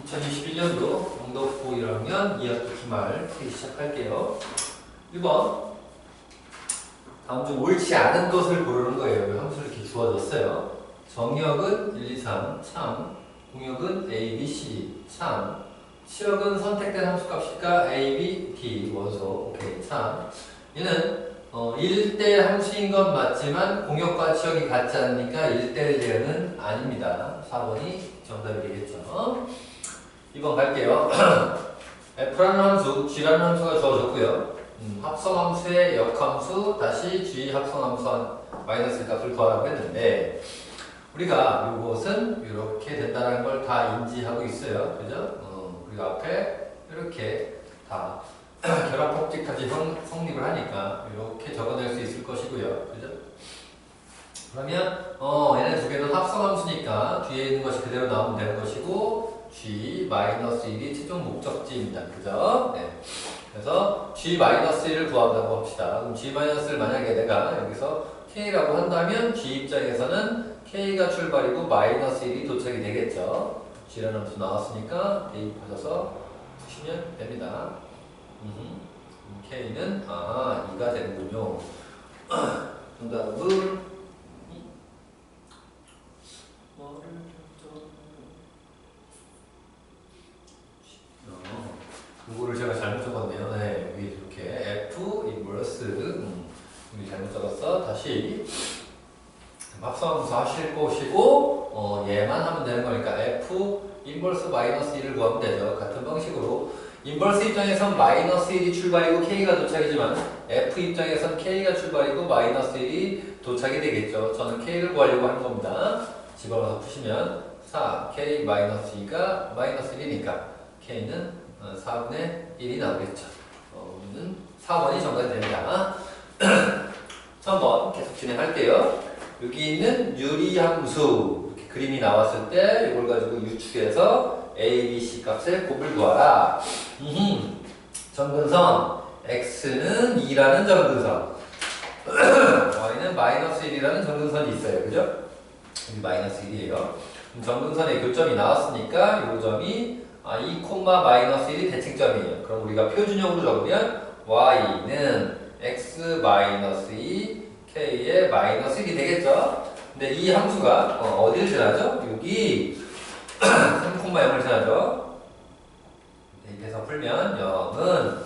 2021년도 영덕고 1학년 2학기 기말 풀이 시작할게요. 1번 다음 중 옳지 않은 것을 고르는 거예요. 함수를 이렇게 주어졌어요. 정역은 1, 2, 3, 참. 공역은 A, B, C, 참. 치역은 선택된 함수값일까? A, B, D, 원소. 오케이, 참. 얘는 1대 함수인 건 맞지만 공역과 치역이 같지 않으니까 1대1 대응은 아닙니다. 4번이 정답이 되겠죠. 2번 갈게요. F라는 함수, G라는 함수가 주어졌고요. 합성함수의 역함수 다시 G 합성함수 마이너스 값을 구하라고 했는데 우리가 이것은 이렇게 된다는 걸 다 인지하고 있어요. 그죠? 그리고 앞에 이렇게 다 결합법칙까지 성립을 하니까 이렇게 적어낼 수 있을 것이고요. 그죠? 그러면 얘네 두 개는 합성함수니까 뒤에 있는 것이 그대로 나오면 되는 것이고 G-1이 최종 목적지입니다. 그죠? 네. 그래서 G-1을 구한다고 합시다. 그럼 G-를 만약에 내가 여기서 K라고 한다면 G 입장에서는 K가 출발이고 -1이 도착이 되겠죠. G라는 함수 나왔으니까 대입하셔서 푸시면 됩니다. K는 2가 되는군요. 정답은 이거를 제가 잘못 적었네요. 네, 여기 이렇게 F 인버스 여기 잘못 적었어. 다시 합성함수 하실 것이고 얘만 하면 되는 거니까 F 인버스 -1을 구하면 되죠. 같은 방식으로 인버스 입장에선 -1이 출발이고 K가 도착이지만 F 입장에선 K가 출발이고 -1이 도착이 되겠죠. 저는 K를 구하려고 하는 겁니다. 집어넣어서 푸시면 4K -2가 -1이니까 K는 4분의 1이 나오겠죠. 우리는 4번이 정답이 됩니다. 3번 계속 진행할게요. 여기 있는 유리함수 이렇게 그림이 나왔을 때 이걸 가지고 유축해서 A, B, C 값의 곱을 구하라. 점근선 X는 2라는 점근선 Y는 -1이라는 점근선이 있어요. 그죠? 여기 -1이에요. 점근선의 교점이 나왔으니까 이 점이 2, -1이 대칭점이에요. 그럼 우리가 표준형으로 적으면 Y는 X-2 K의 -1이 되겠죠? 근데 이 함수가 어디를 지나죠? 여기 3,0을 지나죠? 대입해서 풀면 0은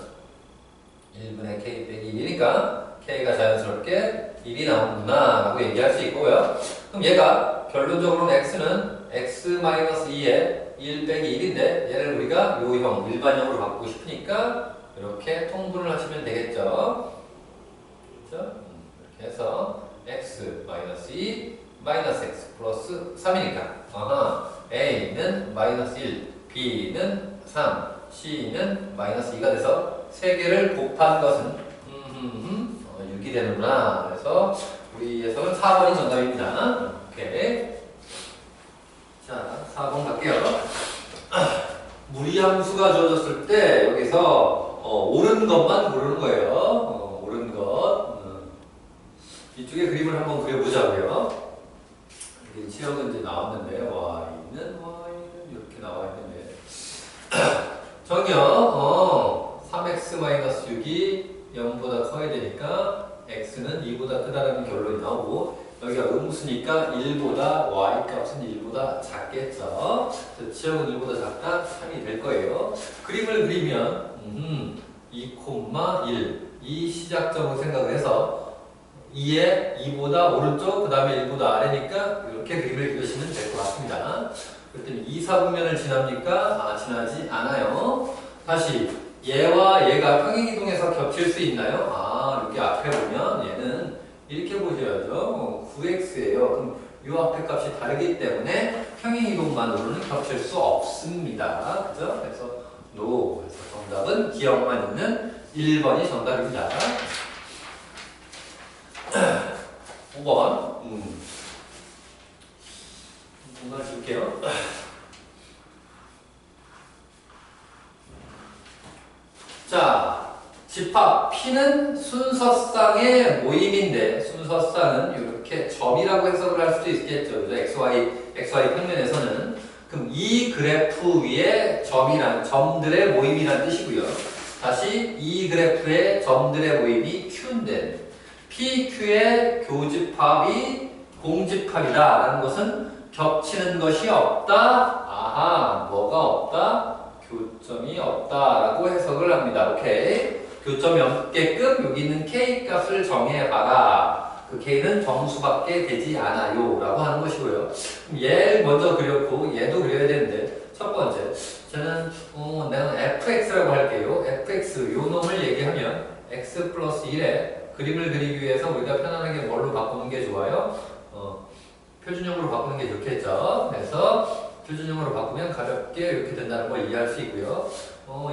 1분의 K 빼기 1이니까 K가 자연스럽게 1이 나오는구나 라고 얘기할 수 있고요. 그럼 얘가 결론적으로는 X는 X-2에 1 빼기 1인데 얘를 우리가 요형, 일반형으로 바꾸고 싶으니까 이렇게 통분을 하시면 되겠죠. 그렇죠? 이렇게 해서 X-2 X 플러스 3이니까 A는 -1, B는 3, C는 -2가 돼서 3개를 곱한 것은 6이 되는구나. 그래서 우리에서는 4번이 정답입니다. 오케이. 자, 4번 갈게요. 무리함수가 주어졌을 때 여기서 옳은 것만 고르는 거예요. 옳은 것. 이쪽에 그림을 한번 그려보자고요. 여기 치역은 이제 나왔는데 Y는 이렇게 나와 있는데 정역 3x-6이 0보다 커야 되니까 x는 2보다 크다라는 결론이 나오고 여기가 음수니까 1보다 y 값은 1보다 작겠죠. 그래서 치역은 1보다 작다 3이 될 거예요. 그림을 그리면 2,1 이 시작점을 생각을 해서 2에 2보다 오른쪽 그 다음에 1보다 아래니까 이렇게 그림을 그리시면 될 것 같습니다. 그랬더니 2, 4분면을 지납니까? 지나지 않아요. 다시 얘와 얘가 평행이동해서 겹칠 수 있나요? 이렇게 앞에 보면 얘는 이렇게 보셔야죠. 9x예요. 그럼 이 앞에 값이 다르기 때문에 평행이동만으로는 겹칠 수 없습니다. 그죠? 그래서 NO. 그래서 정답은 기억만 있는 1번이 정답입니다. 5번. 정말 줄게요. 자, 집합 P는 순서쌍의 모임인데 순서쌍은 이렇게 점이라고 해석을 할 수도 있겠죠. XY 평면에서는. 그럼 이 이 그래프 위에 점들의 모임이라는 뜻이고요. 다시 이 그래프의 점들의 모임이 Q인데 PQ의 교집합이 공집합이다라는 것은 겹치는 것이 없다. 아하, 뭐가 없다? 교점이 없다라고 해석을 합니다. 오케이. 교점이 없게끔 여기 있는 K 값을 정해봐라. 그 K는 정수밖에 되지 않아요 라고 하는 것이고요. 얘 먼저 그렸고 얘도 그려야 되는데 첫 번째 저는 내가 fx라고 할게요. fx 요 놈을 얘기하면 x 플러스 1에 그림을 그리기 위해서 우리가 편안하게 뭘로 바꾸는 게 좋아요? 표준형으로 바꾸는 게 좋겠죠. 그래서 표준형으로 바꾸면 가볍게 이렇게 된다는 걸 이해할 수 있고요.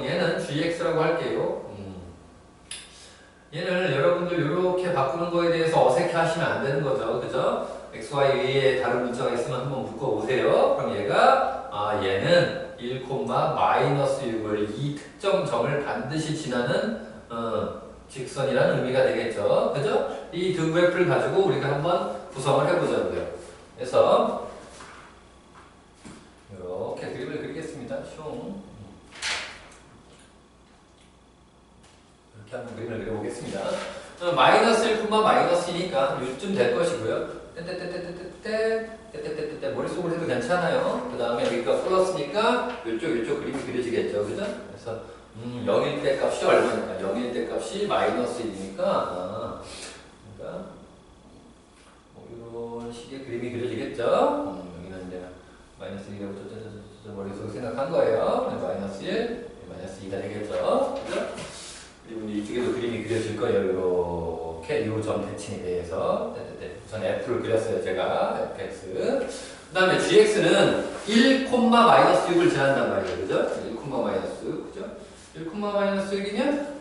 얘는 gx라고 할게요. 얘를 여러분들 이렇게 바꾸는 거에 대해서 어색해 하시면 안 되는 거죠. 그죠? xy 위에 다른 문자가 있으면 한번 묶어보세요. 그럼 얘가 얘는 1, 마이너스 6을 이 특정 점을 반드시 지나는 직선이라는 의미가 되겠죠. 그죠? 이 두 그래프를 가지고 우리가 한번 구성을 해보자고요. 그래서 이렇게 그림을 그리겠습니다. 슝. 이렇게 한번 그림을 그려보겠습니다. 마이너스 1, 마이너스 2니까 요쯤 될 것이고요. 떼떼떼떼떼떼떼떼떼떼떼떼 머릿속으로 해도 괜찮아요. 그 다음에 여기가 플러스니까 요쪽 그림이 그려지겠죠. 그죠? 그래서 0일 때 값이 얼마니까? 0일 때 값이 마이너스 1이니까 그러니까 이런 식의 그림이 그려지겠죠. 여기는 이제 마이너스 1이라고 머릿속으로 생각한 거예요. 마이너스 1, 마이너스 2가 되겠죠. 그죠? 그리고 이쪽에도 그림이 그려질 거예요. 이렇게 이 점 대칭에 대해서 우선 F를 그렸어요. 제가 fx. 그 다음에 gx는 1, 마이너스 6을 지난단 말이에요. 그죠? 1, 마이너스 6. 그죠? 1, 마이너스 6이면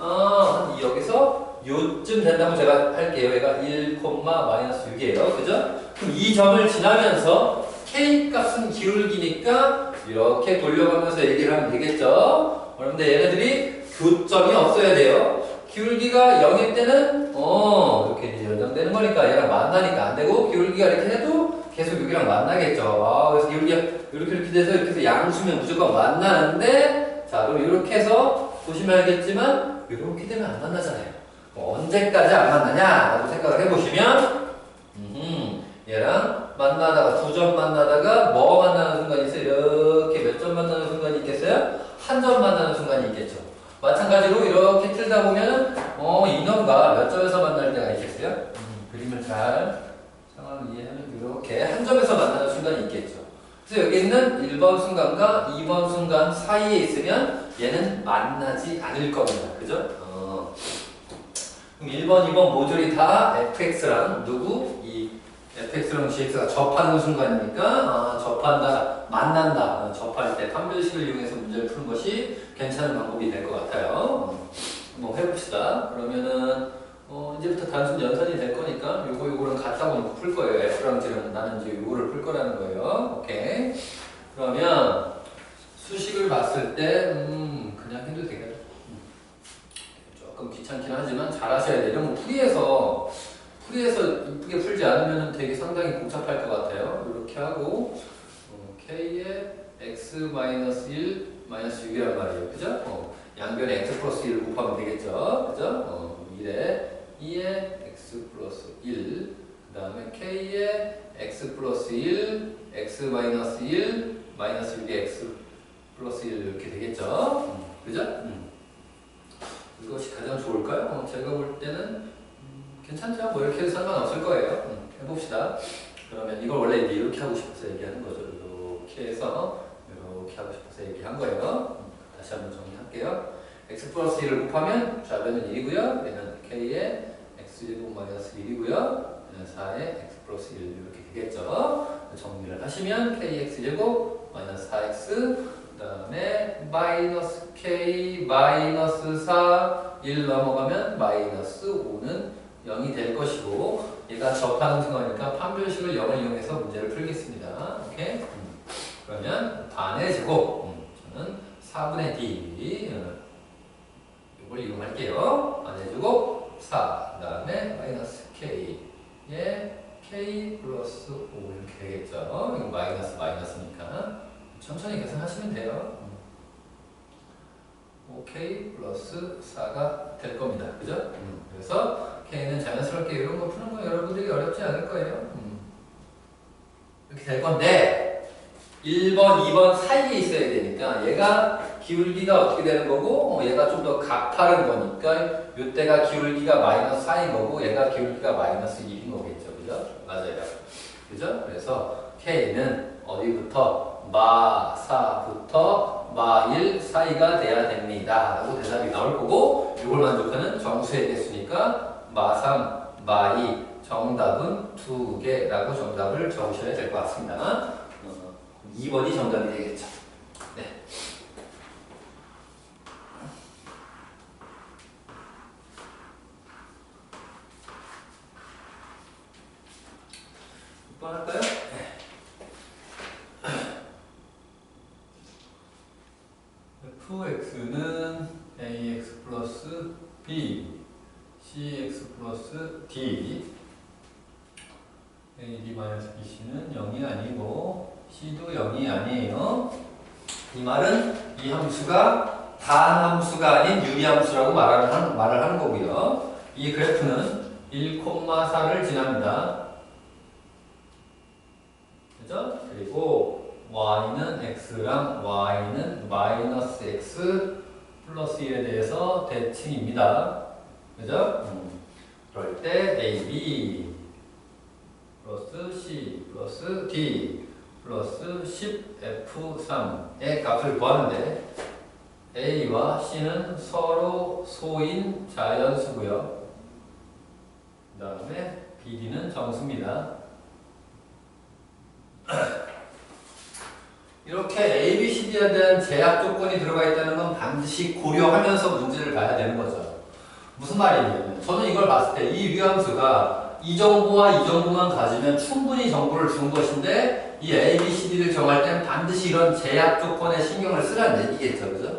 여기서 요쯤 된다고 제가 할게요. 얘가 1, 마이너스 6이에요. 그죠? 그럼 이 점을 지나면서 k 값은 기울기니까 이렇게 돌려가면서 얘기를 하면 되겠죠? 그런데 얘네들이 교점이 없어야 돼요. 기울기가 0일 때는 이렇게 이제 연장되는 거니까 얘랑 만나니까 안 되고 기울기가 이렇게 해도 계속 여기랑 만나겠죠. 그래서 기울기가 이렇게 돼서 이렇게 해서 양수면 무조건 만나는데 자 그럼 이렇게 해서 보시면 알겠지만 이렇게 되면 안 만나잖아요. 언제까지 안 만나냐라고 생각을 해보시면 얘랑 만나다가 두 점 만나다가 뭐 만나는 순간이 있어요? 이렇게 몇 점 만나는 순간이 있겠어요? 한 점 만나는 순간이 있겠죠. 마찬가지로 이렇게 틀다 보면 이놈과 몇 점에서 만날 때가 있겠어요? 그림을 잘 상황을 이해하면 이렇게 한 점에서 만나는 순간이 있겠죠. 그래서 여기 있는 1번 순간과 2번 순간 사이에 있으면 얘는 만나지 않을 겁니다. 그죠? 그럼 1번, 2번 모듈이 다 fx랑 누구? 이 fx랑 gx가 접하는 순간이니까 접한다, 만난다, 접할 때 판별식을 이용해서 문제를 푸는 것이 괜찮은 방법이 될 것 같아요. 한번 해봅시다. 그러면은 이제부터 단순 연산이 될 거니까 요거랑 갖다 놓고 풀 거예요. f랑 g랑 나는 이제 요거를 풀 거라는 거예요. 오케이. 그러면 수식을 봤을 때 그냥 해도 되겠다. 조금 귀찮긴 하지만 잘 하셔야 돼요. 이런 거 풀이해서 이쁘게 풀지 않으면 되게 상당히 복잡할 것 같아요. 이렇게 하고 k에 x-1 마이너스 6이란 말이에요. 그죠? 양변에 x 플러스 1을 곱하면 되겠죠? 그죠? 2에 x 플러스 1, 그 다음에 k에 x 플러스 1, x 마이너스 1, 마이너스 6에 x 플러스 1 이렇게 되겠죠? 그죠? 이것이 가장 좋을까요? 제가 볼 때는 괜찮죠? 뭐 이렇게 해도 상관없을 거예요. 해봅시다. 그러면 이걸 원래 이제 이렇게 하고 싶어서 얘기하는 거죠. 이렇게 해서 이렇게 하고 싶어서 얘기한 거예요. 다시 한번 정리할게요. x 플러스 1을 곱하면 좌변은 1이고요. 얘는 k에 x 제곱 마이너스 1이고요. 얘는 4에 x 플러스 1 이렇게 되겠죠. 정리를 하시면 kx 제곱 마이너스 4x 그 다음에 마이너스 k 마이너스 4 1 넘어가면 마이너스 5는 0이 될 것이고 얘가 접하는 순간이니까 판별식을 0을 이용해서 문제를 풀겠습니다. 오케이? 그러면 반의 제곱 저는 4분의 d 이걸 이용할게요. 반의 제곱 4 그 다음에 마이너스 k에 k 플러스 5 이렇게 되겠죠. 이거 마이너스니까 천천히 계산하시면 돼요. 5k 플러스 4가 될 겁니다. 그죠? 그래서 k는 자연스럽게 이런 거 푸는 거 여러분들이 어렵지 않을 거예요. 이렇게 될 건데 1번, 2번 사이에 있어야 되니까 얘가 기울기가 어떻게 되는 거고 얘가 좀 더 가파른 거니까 이때가 기울기가 마이너스 4인 거고 얘가 기울기가 마이너스 1인 거겠죠. 그죠? 맞아요. 그죠? 그래서 k는 어디부터? 마4부터 마1 사이가 돼야 됩니다. 라고 대답이 나올 거고 이걸 만족하는 정수의 개수니까 마3, 마2 정답은 2개라고 정답을 적으셔야 될 것 같습니다. 2번이 정답이 되겠죠. 네. 몇 번 할까요? fx는 ax 플러스 b, cx 플러스 d, ad-bc는 0이 아니고 c도 0이 아니에요. 이 말은 이 함수가 단함수가 아닌 유리함수라고 말을 하는 거고요. 이 그래프는 1,4를 지납니다. 그죠? 그리고 y는 x랑 y는 마이너스 x 플러스 1에 대해서 대칭입니다. 그죠? 그럴 때 ab 플러스 c 플러스 d 플러스 10f3의 값을 구하는데 a와 c는 서로 소인 자연수고요. 그 다음에 bd는 정수입니다. 이렇게 A, B, C, D에 대한 제약 조건이 들어가 있다는 건 반드시 고려하면서 문제를 봐야 되는 거죠. 무슨 말이냐면 저는 이걸 봤을 때 이 유함수가 이 정보와 이 정보만 가지면 충분히 정보를 준 것인데 이 A, B, C, D를 정할 때는 반드시 이런 제약 조건에 신경을 쓰라는 얘기겠죠. 그죠?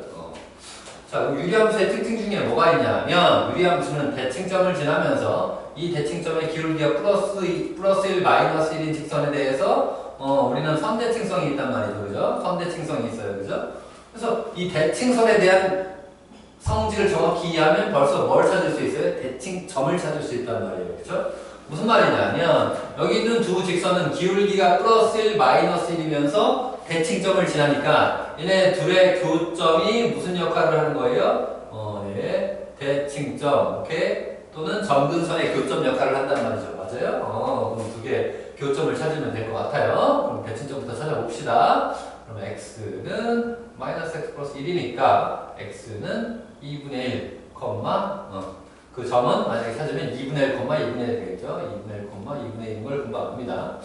자, 그럼 유리함수의 특징 중에 뭐가 있냐면 유리함수는 대칭점을 지나면서 이 대칭점의 기울기가 플러스 1, 마이너스 1인 직선에 대해서 우리는 선대칭성이 있단 말이죠. 그죠? 선대칭성이 있어요. 그죠? 그래서 이 대칭선에 대한 성질을 정확히 이해하면 벌써 뭘 찾을 수 있어요? 대칭점을 찾을 수 있단 말이에요. 그죠? 무슨 말이냐면 여기 있는 두 직선은 기울기가 플러스 1, 마이너스 1이면서 대칭점을 지나니까 얘네 둘의 교점이 무슨 역할을 하는 거예요? 네. 대칭점. 오케이? 또는 점근선의 교점 역할을 한단 말이죠. 맞아요? 그럼 두 개 교점을 찾으면 될 것 같아요. 그럼 대칭점부터 찾아봅시다. 그러면 x는 마이너스 x 플러스 1이니까 x는 2분의 1, 그 점은 만약에 찾으면 2분의 1, 2분의 1 되겠죠. 2분의 1, 2분의 1인 걸 금방합니다.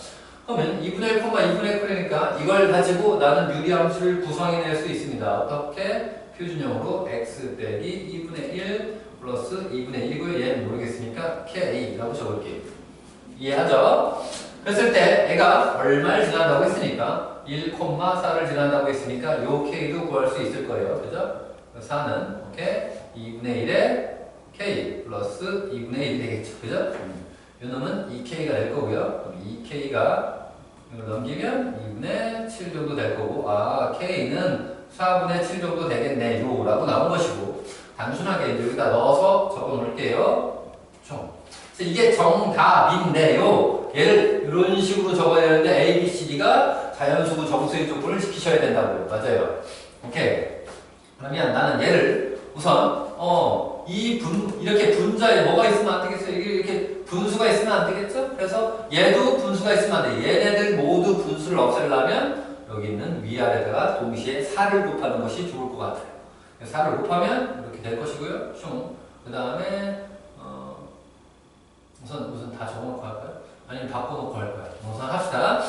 그러면 2분의 1, 2분의 1이니까 이걸 가지고 나는 유리함수를 구성해낼 수 있습니다. 어떻게? 표준형으로 x 빼기 2분의 1 플러스 2분의 1이고요. 얘는 모르겠으니까 k라고 적을게요. 이해하죠? 그랬을 때 애가 얼마를 지난다고 했으니까 1,4를 지난다고 했으니까 요 k도 구할 수 있을 거예요. 그죠? 4는 오케이 2분의 1에 k 플러스 2분의 1이 되겠죠. 그죠? 요 놈은 2k가 될 거고요. 그럼 2k가 이걸 넘기면 2분의 7 정도 될 거고 k는 4분의 7 정도 되겠네요 라고 나온 것이고 단순하게 여기다 넣어서 적어 놓을게요. 이게 정답인데요. 얘를 이런 식으로 적어야 되는데 A, B, C, D가 자연수고 정수의 조건을 지키셔야 된다고요. 맞아요. 오케이. 그러면 나는 얘를 우선 이렇게 분자에 뭐가 있으면 안 되겠어요? 이렇게 분수가 있으면 안 되겠죠? 그래서 얘도 분수가 있으면 안 돼. 얘네들 모두 분수를 없애려면 여기 있는 위아래다가 동시에 4를 곱하는 것이 좋을 것 같아요. 4를 곱하면 이렇게 될 것이고요. 그 다음에 우선 다 적어놓고 할까요? 아니면 바꿔놓고 할까요? 우선 합시다.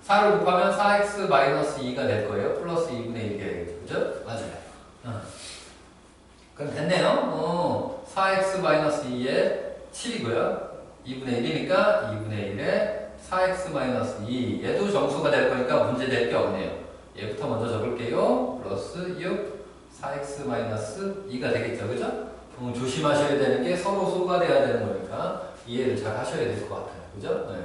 4를 곱하면 4x-2가 될 거예요. 플러스 2분의 1이 되겠죠. 그죠? 맞아요. 그럼 됐네요. 4x-2에 7이고요. 2분의 1이니까 2분의 1에 4x-2 얘도 정수가 될 거니까 문제 될 게 없네요. 얘부터 먼저 적을게요. 플러스 6 4x-2가 되겠죠. 그죠? 조심하셔야 되는 게 서로 소가 돼야 되는 거니까 이해를 잘 하셔야 될 것 같아요. 그죠? 네.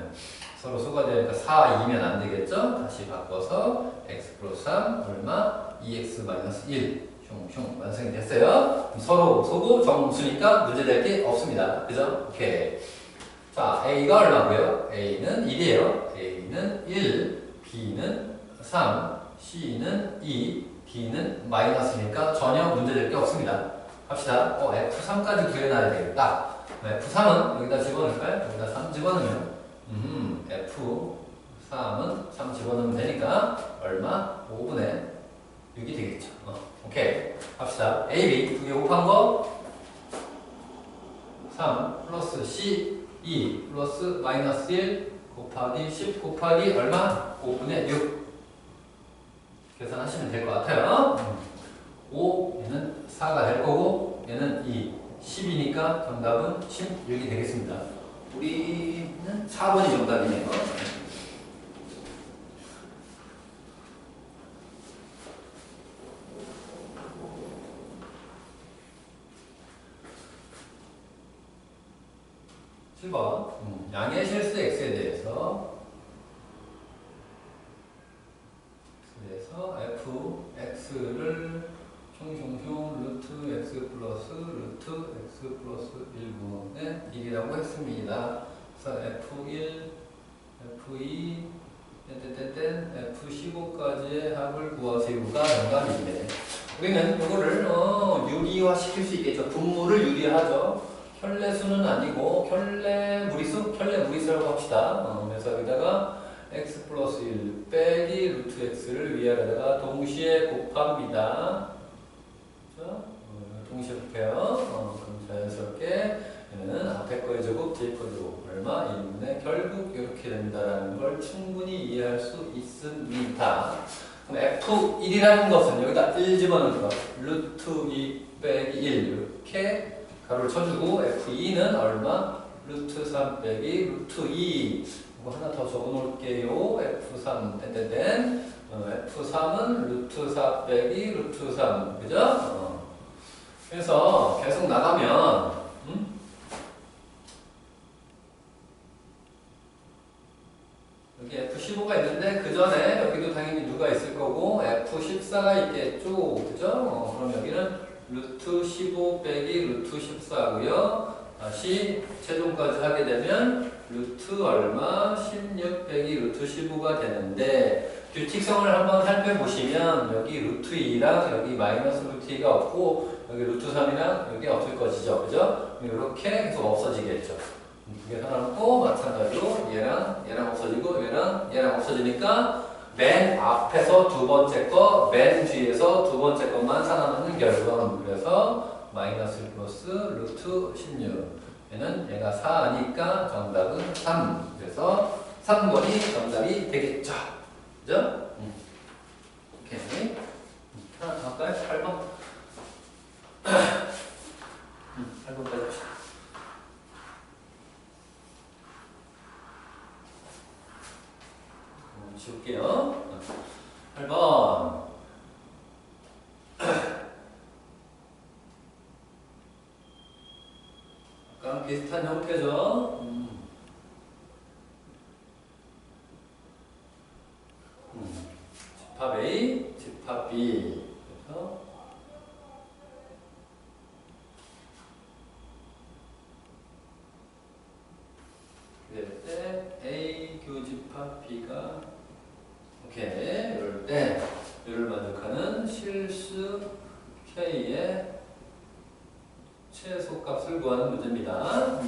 서로 소가 되니까 4, 2면 안 되겠죠? 다시 바꿔서 x 플러스 3 얼마? 2x-1 흉 완성이 됐어요. 서로 소고 정수니까 문제될 게 없습니다. 그죠? 오케이. 자, A가 얼마고요? A는 1이에요. A는 1, B는 3, C는 2, D는 마이너스니까 전혀 문제될 게 없습니다. 합시다. F3까지 구해놔야 되겠다. F3은 여기다 집어넣을까요? 여기다 3 집어넣으면 F3은 3 집어넣으면 되니까 얼마? 5분의 6이 되겠죠. 오케이. 합시다. A, B 두 개 곱한 거 3 플러스 C 2 플러스 마이너스 1 곱하기 10 곱하기 얼마? 5분의 6 계산하시면 될 것 같아요. 5 얘는 4가 될 거고 얘는 2 10이니까 정답은 16이 되겠습니다. 우리는 4번이 정답이네요. 7번 양의 실수 x에 대해서 fx를 루트 x 플러스 1분의 1이라고 했습니다. 그래서 f1, f2, f15까지의 합을 구하세요가 정답인데 우리는 이거를 유리화 시킬 수 있겠죠. 분모를 유리하죠. 혈례수는 아니고 혈례무리수라고 합시다. 그래서 여기다가 x 플러스 1 빼기 루트 x를 위아래다가 동시에 곱합니다. 그렇죠? 동시에 곱해요. 그럼 자연스럽게 얘는 앞에 거의 제곱, 뒤에 거의 제곱 얼마? 1분의 결국 이렇게 된다라는 걸 충분히 이해할 수 있습니다. 그럼 f1이라는 것은 여기다 1 집어넣는 거 루트 2 빼기 1 이렇게 가로를 쳐주고 F2는 얼마? 루트 3 빼기 루트 2 이거 하나 더 적어놓을게요. F3 F3은 루트 4 빼기 루트 3 그죠? 그래서 계속 나가면 여기 F15가 있는데 그 전에 여기도 당연히 누가 있을 거고 F14가 있겠죠. 그죠? 그럼 여기는 루트 15 빼기 루트 14고요. 다시 최종까지 하게 되면 루트 얼마? 16 빼기 루트 15가 되는데 규칙성을 한번 살펴보시면 여기 루트 2랑 여기 마이너스 루트 2가 없고 여기 루트 3이랑 여기 없을 것이죠. 그죠? 이렇게 계속 없어지겠죠. 두 개 사놓고 마찬가지로 얘랑 없어지고 얘랑 없어지니까 맨 앞에서 두 번째 거, 맨 뒤에서 두 번째 것만 살아남는 결과는 그래서 마이너스 1 플러스 루트 16 얘는 얘가 4니까 정답은 3 그래서 3번이 정답이 되겠죠. 그죠? 오케이. 하나 더 할까요? 8번 8번까지 합시다. 지울게요. 8번 아까랑 비슷한 형태죠. 집합 A, 집합 B 그래서 그럴 때 A 교집합 B가 오케이 이럴 때 이를 만족하는 실수 K의 최소값을 구하는 문제입니다.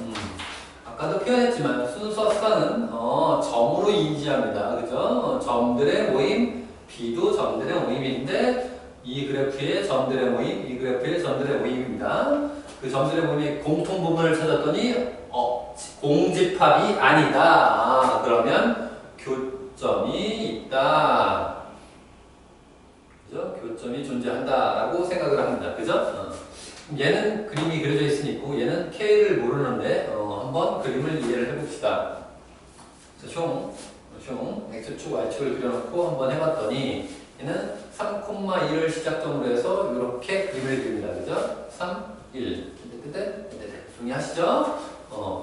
아까도 표현했지만 순서상은 점으로 인지합니다. 그죠? 점들의 모임, B도 점들의 모임인데 이 그래프의 점들의 모임, 이 그래프의 점들의 모임입니다. 그 점들의 모임의 공통 부분을 찾았더니 공집합이 아니다. 그러면 교점이 있다. 그죠? 교점이 존재한다라고 생각을 합니다. 그죠? 얘는 그림이 그려져 있으니까 얘는 K를 모르는데 한번 그림을 이해를 해봅시다. 흉 X축, Y축을 그려놓고 한번 해봤더니 얘는 3,1을 시작점으로 해서 이렇게 그림을 그립니다. 그죠? 3, 1 정리하시죠?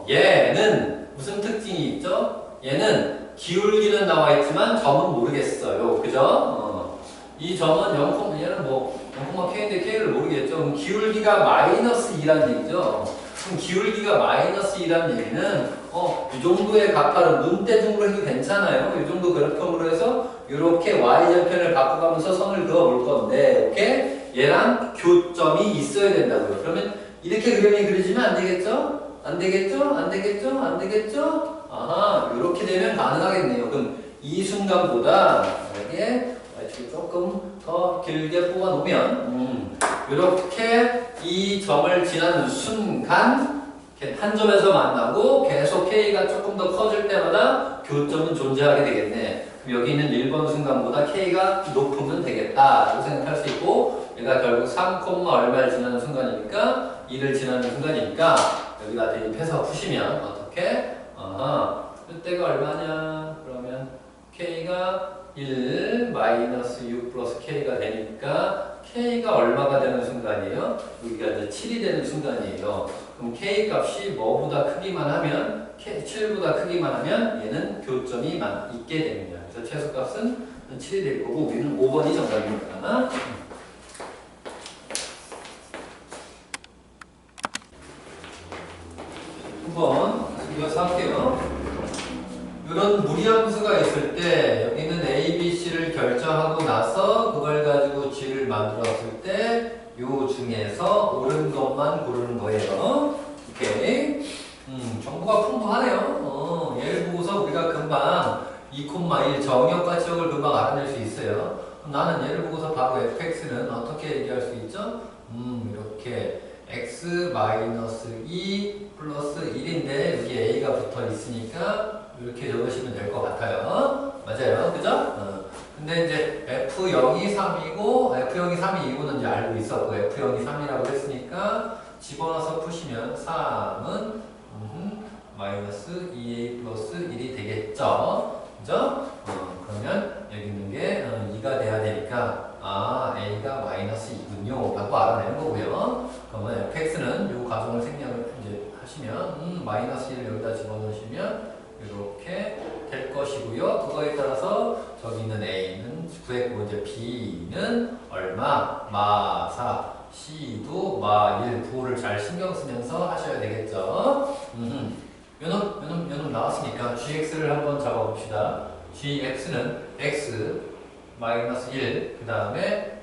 얘는 무슨 특징이 있죠? 얘는 기울기는 나와 있지만 점은 모르겠어요. 그죠? 이 점은 0, 얘는 뭐 0,k인데 k를 모르겠죠. 그럼 기울기가 마이너스 2란 얘기죠. 그럼 기울기가 마이너스 2란 얘기는 이 정도의 각파는 눈대중으로 해도 괜찮아요. 이 정도 그래프로 해서 이렇게 y절편을 바꿔가면서 선을 그어볼 건데 오케이? 얘랑 교점이 있어야 된다고요. 그러면 이렇게 그림이 그려지면 안 되겠죠? 안 되겠죠? 안 되겠죠? 안 되겠죠? 아하, 이렇게 되면 가능하겠네요. 그럼 이 순간보다 만약에 y축을 조금 더 길게 뽑아 놓으면 이렇게 이 점을 지나는 순간 한 점에서 만나고 계속 k가 조금 더 커질 때마다 교점은 존재하게 되겠네. 그럼 여기 있는 1번 순간보다 k가 높으면 되겠다 라고 생각할 수 있고 얘가 결국 3, 얼마를 지나는 순간이니까 2를 지나는 순간이니까 여기다 대입해서 푸시면 어떻게? 이때가 얼마냐? 그러면 k가 1 마이너스 6 플러스 k가 되니까 k가 얼마가 되는 순간이에요? 여기가 이제 7이 되는 순간이에요. 그럼 k 값이 뭐보다 크기만 하면 7보다 크기만 하면 얘는 교점이 있게 됩니다. 그래서 최소값은 7이 될 거고 우리는 5번이 정답입니다. 한번 이어서 할게요. 이런 무리함수가 있을 때 여기는 A, B, C를 결정하고 나서 그걸 가지고 G를 만들었을 때 요 중에서 옳은 것만 고르는 거예요. 오케이. 정보가 풍부하네요. 얘를 보고서 우리가 금방 2,1 정역과 지역을 금방 알아낼 수 있어요. 나는 얘를 보고서 바로 fx는 어떻게 얘기할 수 있죠? 이렇게 x-2 플러스 1인데 여기 a가 붙어 있으니까 이렇게 적으시면 될 것 같아요. 맞아요. 그죠? 근데 이제 F0이 3이고, F0이 3이 2고는 이제 알고 있었고, F0이 3이라고 했으니까, 집어넣어서 푸시면 3은, 마이너스 2a 플러스 1이 되겠죠? 그죠? 그러면 여기 있는 게 2가 돼야 되니까, a가 마이너스 2군요. 라고 알아내는 거고요. 그러면 fx는 이 가정을 생략을 이제 하시면, 마이너스 1을 여기다 집어넣으시면, 이렇게 될 것이고요. 그거에 따라서 저기 있는 A는 구했고 이제 B는 얼마? 마 4, C도 마 1, 부호를 잘 신경 쓰면서 하셔야 되겠죠. 요놈 나왔으니까 GX를 한번 잡아봅시다. GX는 X 마이너스 1, 그 다음에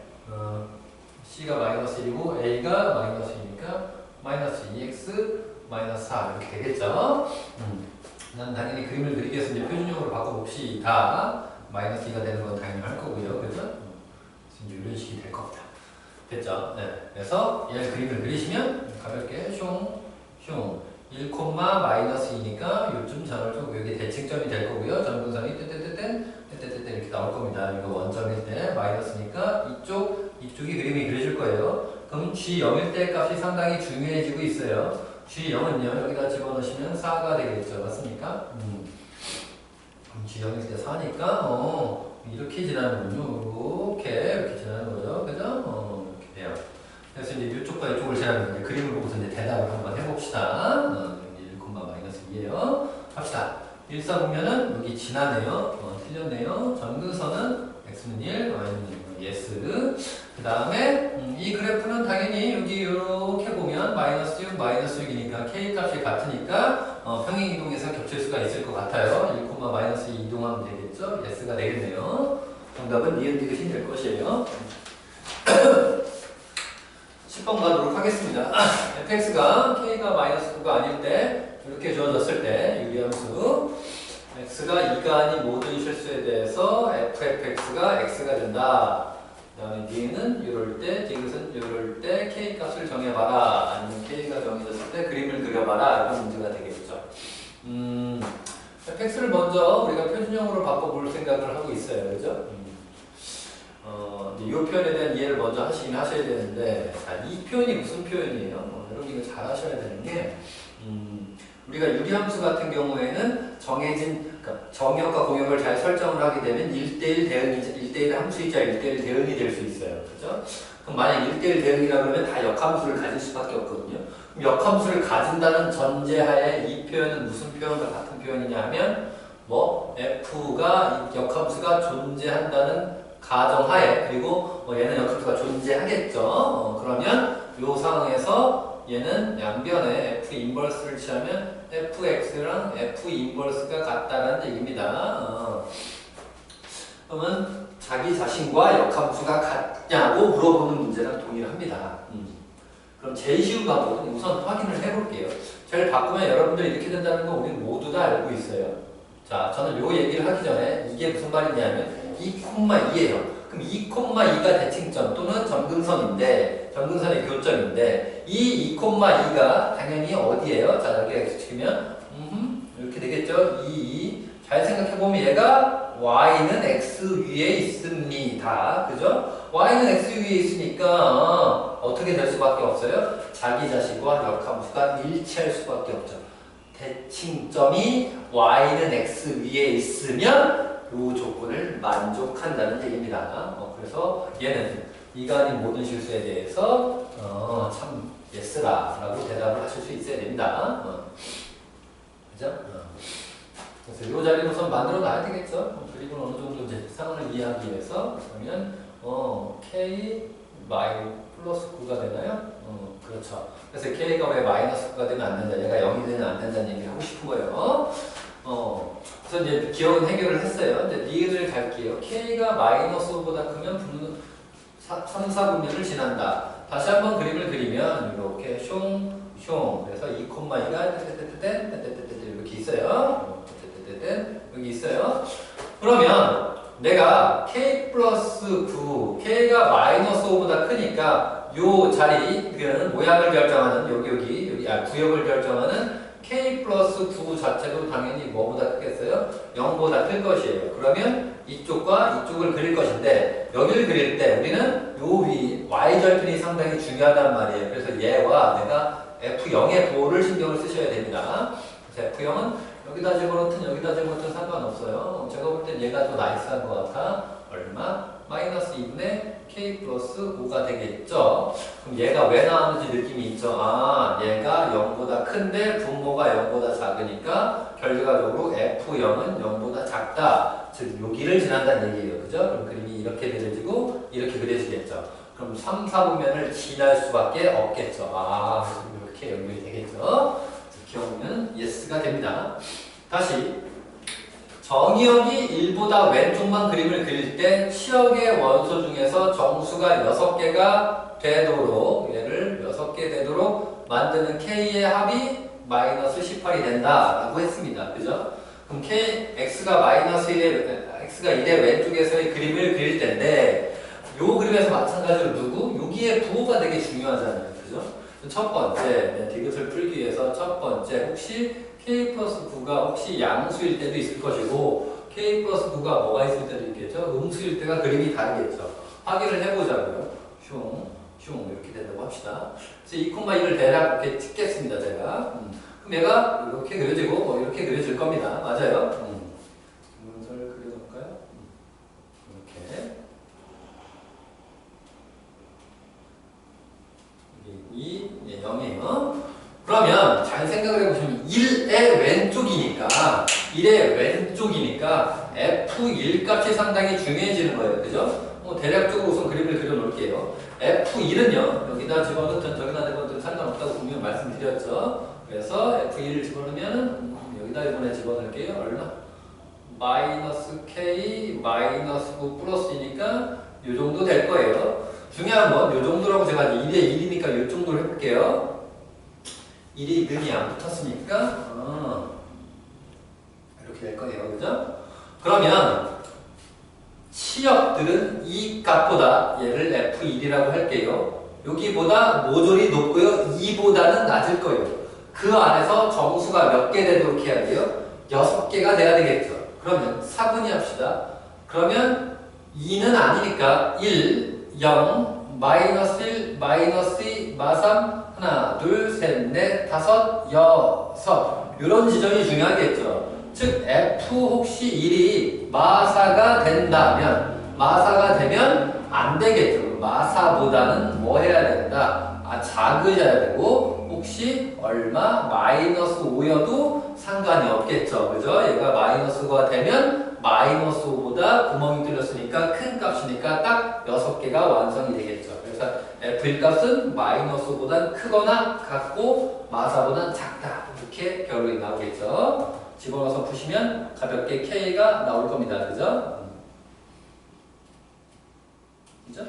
C가 마이너스 1이고 A가 마이너스 2니까 마이너스 2X 마이너스 4 이렇게 되겠죠. 난 당연히 그림을 그리기 위해서 이제 표준형으로 바꿔봅시다. 마이너스 2가 되는 건 당연히 할 거고요. 그죠? 이제 이런 식이 될 겁니다. 됐죠? 네. 그래서 얘 그림을 그리시면 가볍게 슝 1, 마이너스 2니까 요쯤 전을 두고 여기 대칭점이 될 거고요. 전분선이 떼떼떼떼 이렇게 나올 겁니다. 이거 원점일 때 마이너스니까 이쪽이 그림이 그려질 거예요. 그럼 G0일 때 값이 상당히 중요해지고 있어요. G0은요, 여기다 집어넣으시면 4가 되겠죠. 맞습니까? G0일 때 4니까, 이렇게 지나는군요. 이렇게 지나는 거죠. 그죠? 이렇게 돼요. 그래서 이제 이쪽과 이쪽을 지나는 이제 그림을 보고서 이제 대답을 한번 해봅시다. 1, 마이너스 2에요. 합시다. 1, 4 보면은 여기 지나네요. 틀렸네요. 전근선은 x는 1, y는 예스. 그 다음에 이 그래프는 당연히 여기 이렇게 보면 마이너스 6, 마이너스 6이니까 k 값이 같으니까 평행 이동해서 겹칠 수가 있을 것 같아요. 1, 마이너스 2 이동하면 되겠죠? 예스가 되겠네요. 정답은 니은 디귿이 될 것이에요. 10번 가도록 하겠습니다. fx가 k가 마이너스 9가 아닐 때 이렇게 주어졌을 때 유리함수 x가 2가 아닌 모든 실수에 대해서 fx가 x가 된다. 그 다음에 니은은 이럴 때, 디귿은 이럴 때 k 값을 정해봐라. 아니면 k가 정해졌을 때 그림을 그려봐라. 이런 문제가 되겠죠. fx를 먼저 우리가 표준형으로 바꿔볼 생각을 하고 있어요. 그죠? 이 표현에 대한 이해를 먼저 하셔야 되는데, 이 표현이 무슨 표현이에요? 여러분 이거 잘 하셔야 되는 게, 우리가 유리함수 같은 경우에는 정해진 그러니까 정역과 공역을 잘 설정을 하게 되면 1대1 대응이 1대1 함수이자 1대1 대응이 될 수 있어요. 그죠? 그럼 만약 1대1 대응이라 그러면 다 역함수를 가질 수밖에 없거든요. 그럼 역함수를 가진다는 전제하에 이 표현은 무슨 표현과 같은 표현이냐 하면 뭐 f가 역함수가 존재한다는 가정하에 그리고 얘는 역함수가 존재하겠죠. 그러면 이 상황에서 얘는 양변에 F 인버스를 취하면 fx랑 F 인버스가 같다라는 얘기입니다. 그러면 자기 자신과 역함수가 같냐고 물어보는 문제랑 동일합니다. 그럼 제일 쉬운 방법은 우선 확인을 해볼게요. 잘 바꾸면 여러분들 이렇게 된다는 거 우리는 모두 다 알고 있어요. 자, 저는 요 얘기를 하기 전에 이게 무슨 말이냐면 2,2예요. 그럼 2,2가 대칭점 또는 점근선인데, 점근선의 교점인데, 이 2,2가 당연히 어디예요? 자, 여기 x 치면 이렇게 되겠죠? 2. 잘 생각해보면 얘가 y는 x 위에 있습니다. 그죠? y는 x 위에 있으니까 어떻게 될 수밖에 없어요? 자기 자신과 역함수가 일치할 수밖에 없죠. 대칭점이 y는 x 위에 있으면 이 조건을 만족한다는 얘기입니다. 그래서 얘는 이가 아닌 모든 실수에 대해서 참 yes라고 대답을 하실 수 있어야 됩니다. 그죠? 그래서 이 자리를 우선 만들어 놔야 되겠죠. 그리고 어느 정도 이제 상황을 이해하기 위해서 그러면 k 플러스 9가 되나요? 그렇죠. 그래서 k가 왜 마이너스 9가 되면 안 된다, 얘가 0이 되면 안 된다는 얘기를 하고 싶은 거예요. 그래서 이제 기억은 해결을 했어요. 이제 니은을 갈게요. k가 마이너스 5보다 크면 3, 4분면을 지난다. 다시 한번 그림을 그리면 이렇게 숑 그래서 2,2가 이렇게 있어요. 여기 있어요. 그러면 내가 k 플러스 9, k가 마이너스 5보다 크니까 요 자리, 그는 모양을 결정하는 여기 구역을 결정하는 k 플러스 9 자체도 당연히 뭐보다 크겠어요? 0보다 클 것이에요. 그러면 이쪽과 이쪽을 그릴 것인데 여기를 그릴 때 우리는 요 위 y절편이 상당히 중요하단 말이에요. 그래서 얘와 내가 f0의 보호를 신경을 쓰셔야 됩니다. 그래서 f0은 여기다 집어넣든 여기다 집어넣든 상관없어요. 제가 볼 땐 얘가 더 나이스한 것 같아. 얼마? 마이너스 2분의 k 플러스 5가 되겠죠. 그럼 얘가 왜 나오는지 느낌이 있죠. 아, 얘가 0보다 큰데 분모가 0보다 작으니까 결과적으로 f0은 0보다 작다. 즉 여기를 지난다는 얘기예요. 그죠? 그럼 그림이 이렇게 그려지고 이렇게 그려지겠죠. 그럼 3, 4분면을 지날 수밖에 없겠죠. 아, 이렇게 연결이 되겠죠. 기억은 yes가 됩니다. 다시 정의역이 1보다 왼쪽만 그림을 그릴 때 치역의 원소 중에서 정수가 6개가 되도록, 얘를 6개 되도록 만드는 k의 합이 마이너스 18이 된다라고 했습니다. 그죠? 그럼 x가 마이너스 1의 x가 1의 왼쪽에서의 그림을 그릴 텐데 요 그림에서 마찬가지로 여기에 부호가 되게 중요하잖아요. 그죠? 첫 번째, 디귿을 풀기 위해서 첫 번째, 혹시 k 플러스 9가 혹시 양수일 때도 있을 것이고 k 플러스 9가 뭐가 있을 때도 있겠죠? 음수일 때가 그림이 다르겠죠. 확인을 해보자고요. 슝 이렇게 된다고 합시다. 그래서 2,2를 대략 이렇게 찍겠습니다. 제가. 그럼 얘가 이렇게 그려지고 이렇게 그려질 겁니다. 맞아요? 문서를 그려놓을까요? 이렇게. 이 0이에요. 그러면 잘 생각을 해보시면 1의 왼쪽이니까 F1 값이 상당히 중요해지는 거예요. 그죠? 대략적으로 우선 그림을 그려놓을게요. F1은요. 여기다 집어넣든 저기다 집어넣든 상관없다고 분명히 말씀드렸죠. 그래서 F1을 집어넣으면 여기다 이번에 집어넣을게요. 얼마? 마이너스 K 마이너스 9 플러스이니까 이 정도 될 거예요. 중요한 건 이 정도라고 제가 1에 1이니까 이 정도로 해볼게요. 1이 는이 안 붙었으니까 이렇게 될 거예요. 그죠? 그러면 치역들은 이 값보다 얘를 F1이라고 할게요. 여기보다 모조리 높고요. 2보다는 낮을 거예요. 그 안에서 정수가 몇 개 되도록 해야 돼요? 6개가 돼야 되겠죠. 그러면 4분위 합시다. 그러면 2는 아니니까 1, 0, 마이너스 1, 마이너스 2, 마3, 하나, 둘, 셋, 넷, 다섯, 여섯. 이런 지점이 중요하겠죠. 즉, F 혹시 1이 마사가 된다면, 마사가 되면 안 되겠죠. 마사보다는 뭐 해야 된다? 작으셔야 되고, 혹시 얼마? 마이너스 5여도 상관이 없겠죠. 그죠? 얘가 마이너스 5가 되면 마이너스 5보다 구멍이 뚫렸으니까 큰 값이니까 딱 6개가 완성이 되겠죠. 그래서 F의 값은 마이너스 5보다 크거나 같고 마사보다 작다. 이렇게 결론이 나오겠죠. 집어넣어서 푸시면 가볍게 K가 나올 겁니다. 그죠? 그죠?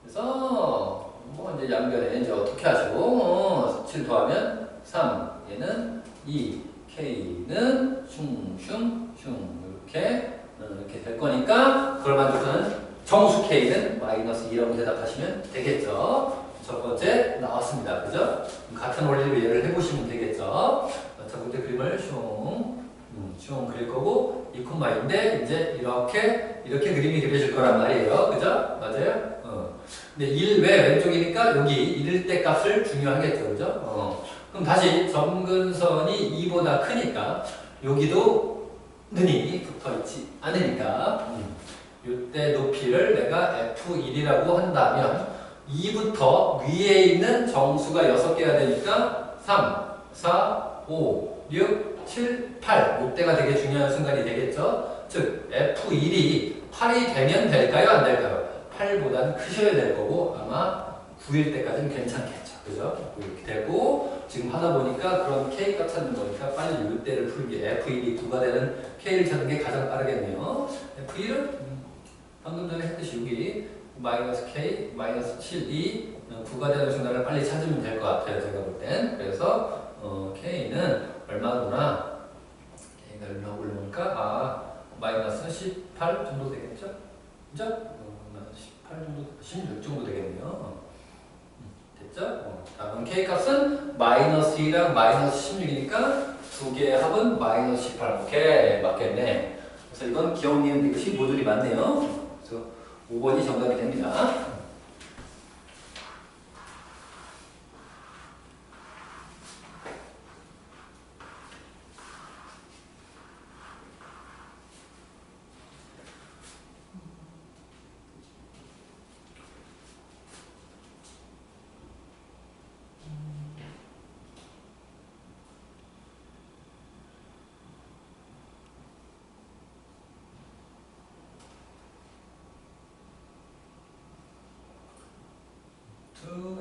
그래서 뭐 이제 양변에 이제 어떻게 하시고 7 더하면 3 얘는 2 K는 슝슝슝 이렇게 될 거니까 그걸 만족하는 정수 K는 마이너스 2라고 대답하시면 되겠죠. 첫 번째 나왔습니다. 그죠? 같은 원리로 이해를 해보시면 되겠죠. 첫 번째 그림을 슝 그릴 거고 2,2인데 이제 이렇게 그림이 그려질 거란 말이에요. 그죠? 맞아요? 근데 1 왜 왼쪽이니까 여기 1일 때 값을 중요하겠죠. 그죠? 그럼 다시 점근선이 2보다 크니까 여기도 눈이 붙어 있지 않으니까 이때 높이를 내가 F1이라고 한다면 2부터 위에 있는 정수가 6개가 되니까 3, 4, 5, 6, 7, 8 이때가 되게 중요한 순간이 되겠죠. 즉 F1이 8이 되면 될까요? 안 될까요? 8보다는 크셔야 될 거고 아마 9일 때까지는 괜찮겠죠. 그죠? 이렇게 되고 지금 하다 보니까 그런 K값 찾는 거니까 빨리 이때를 풀게 F1이 9가 되는 K를 찾는 게 가장 빠르겠네요. F1은 방금 전에 했듯이 여기 마이너스 K, 마이너스 7, 2 9가 되는 순간을 빨리 찾으면 될 것 같아요. 제가 볼 땐. 그래서 K는 얼마구나. K가 얼마 올라오니까 마이너스 18 정도 되겠죠? 그죠? 18 정도, 16 정도 되겠네요. 됐죠? 다음 K값은 마이너스 2랑 마이너스 16이니까 두 개의 합은 마이너스 18. 오케이, 맞겠네. 그래서 이건 기억 니은 되듯이 모듈이 맞네요. 그래서 5번이 정답이 됩니다.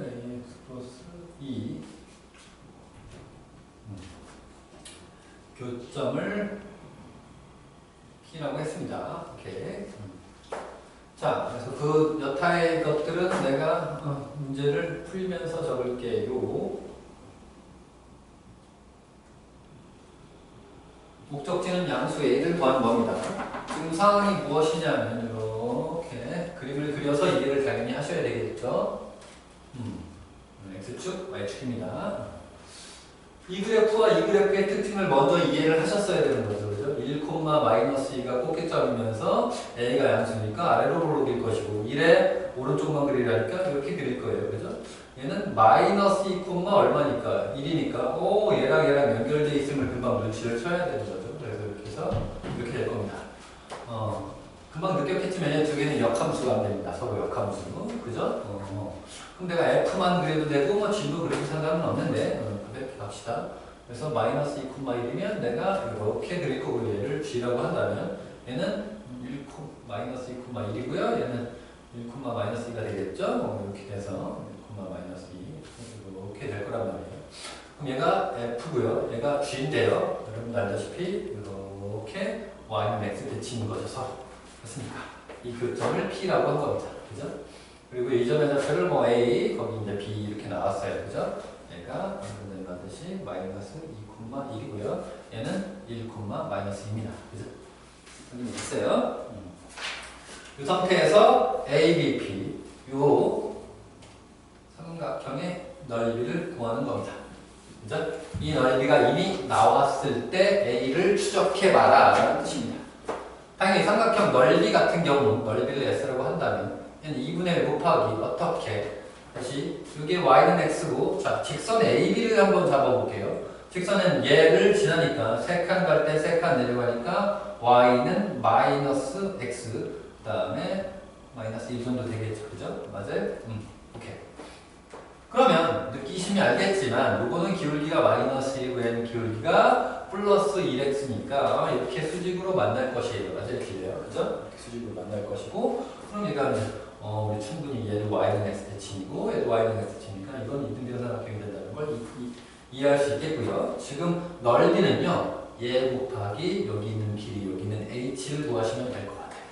ax 플러스 2 교점을 P라고 했습니다. 오케이. 자, 그래서 그 여타의 것들은 내가 문제를 풀면서 적을게요. 목적지는 양수 A를 구하는 겁니다. 지금 상황이 무엇이냐면 이렇게 그림을 그려서 이해를 당연히 하셔야 되겠죠. X축, Y축입니다. 이 그래프와 이 그래프의 특징을 먼저 이해를 하셨어야 되는 거죠. 그죠? 1,-2가 꼭지점이면서 A가 양수니까 아래로 오르길 것이고 1에 오른쪽만 그리라니까 이렇게 그릴 거예요. 그죠? 얘는 마이너스 2, 얼마니까? 1이니까 얘랑 연결되어 있음을 금방 눈치를 쳐야 되는 거죠. 그래서 이렇게 해서 이렇게 될 겁니다. 금방 느꼈겠지만 얘 두 개는 역함수가 안 됩니다. 서로 역함수. 그죠? 그럼 내가 F만 그려도 되고 뭐 G도 그려도 상관은 없는데 그렇게 갑시다. 그래서 마이너스 2,1이면 내가 이렇게 그릴 거고 얘를 G라고 한다면 얘는 마이너스 2,1이고요. 얘는 1,-2가 되겠죠? 이렇게 돼서 1,-2 이렇게 될 거란 말이에요. 그럼 얘가 F고요. 얘가 G인데요. 여러분도 알다시피 이렇게 Y는 X 대칭인 것이어서 그렇습니까? 이 교점을 P라고 한 겁니다. 그죠? 그리고 이 점의 좌표를 뭐 A, 거기 이제 B 이렇게 나왔어요. 그죠? 얘가 방금 전에 봤듯이 마이너스 2,1이고요. 얘는 1,-2입니다. 그죠? 여기 있어요. 이 상태에서 ABP, 요 삼각형의 넓이를 구하는 겁니다. 그죠? 이 넓이가 이미 나왔을 때 A를 추적해봐라 라는 뜻입니다. 당연히 삼각형 넓이 같은 경우 넓이를 S라고 한다면 얘는 2분의 1 곱하기 어떻게 다시 이게 Y는 X고 자 직선 AB를 한번 잡아볼게요. 직선은 얘를 지나니까 3칸 갈 때 3칸 내려가니까 Y는 마이너스 X 그 다음에 마이너스 1 정도 되겠죠. 그죠? 맞아요? 오케이. 그러면 느끼시면 알겠지만 요거는 기울기가 마이너스 1이고 얘는 기울기가 플러스 1x니까 이렇게 수직으로 만날 것이에요. 맞아, 이렇게 돼요. 그죠? 이렇게 수직으로 만날 것이고, 그럼 얘가 이제, 우리 충분히 얘도 y는 x 대칭이고, 얘도 y는 x 대칭이니까 이건 이등변삼각형이 된다는 걸 이해할 수 있겠고요. 지금 넓이는요, 얘 곱하기 여기 있는 길이, 여기 있는 h를 구하시면 될 것 같아요.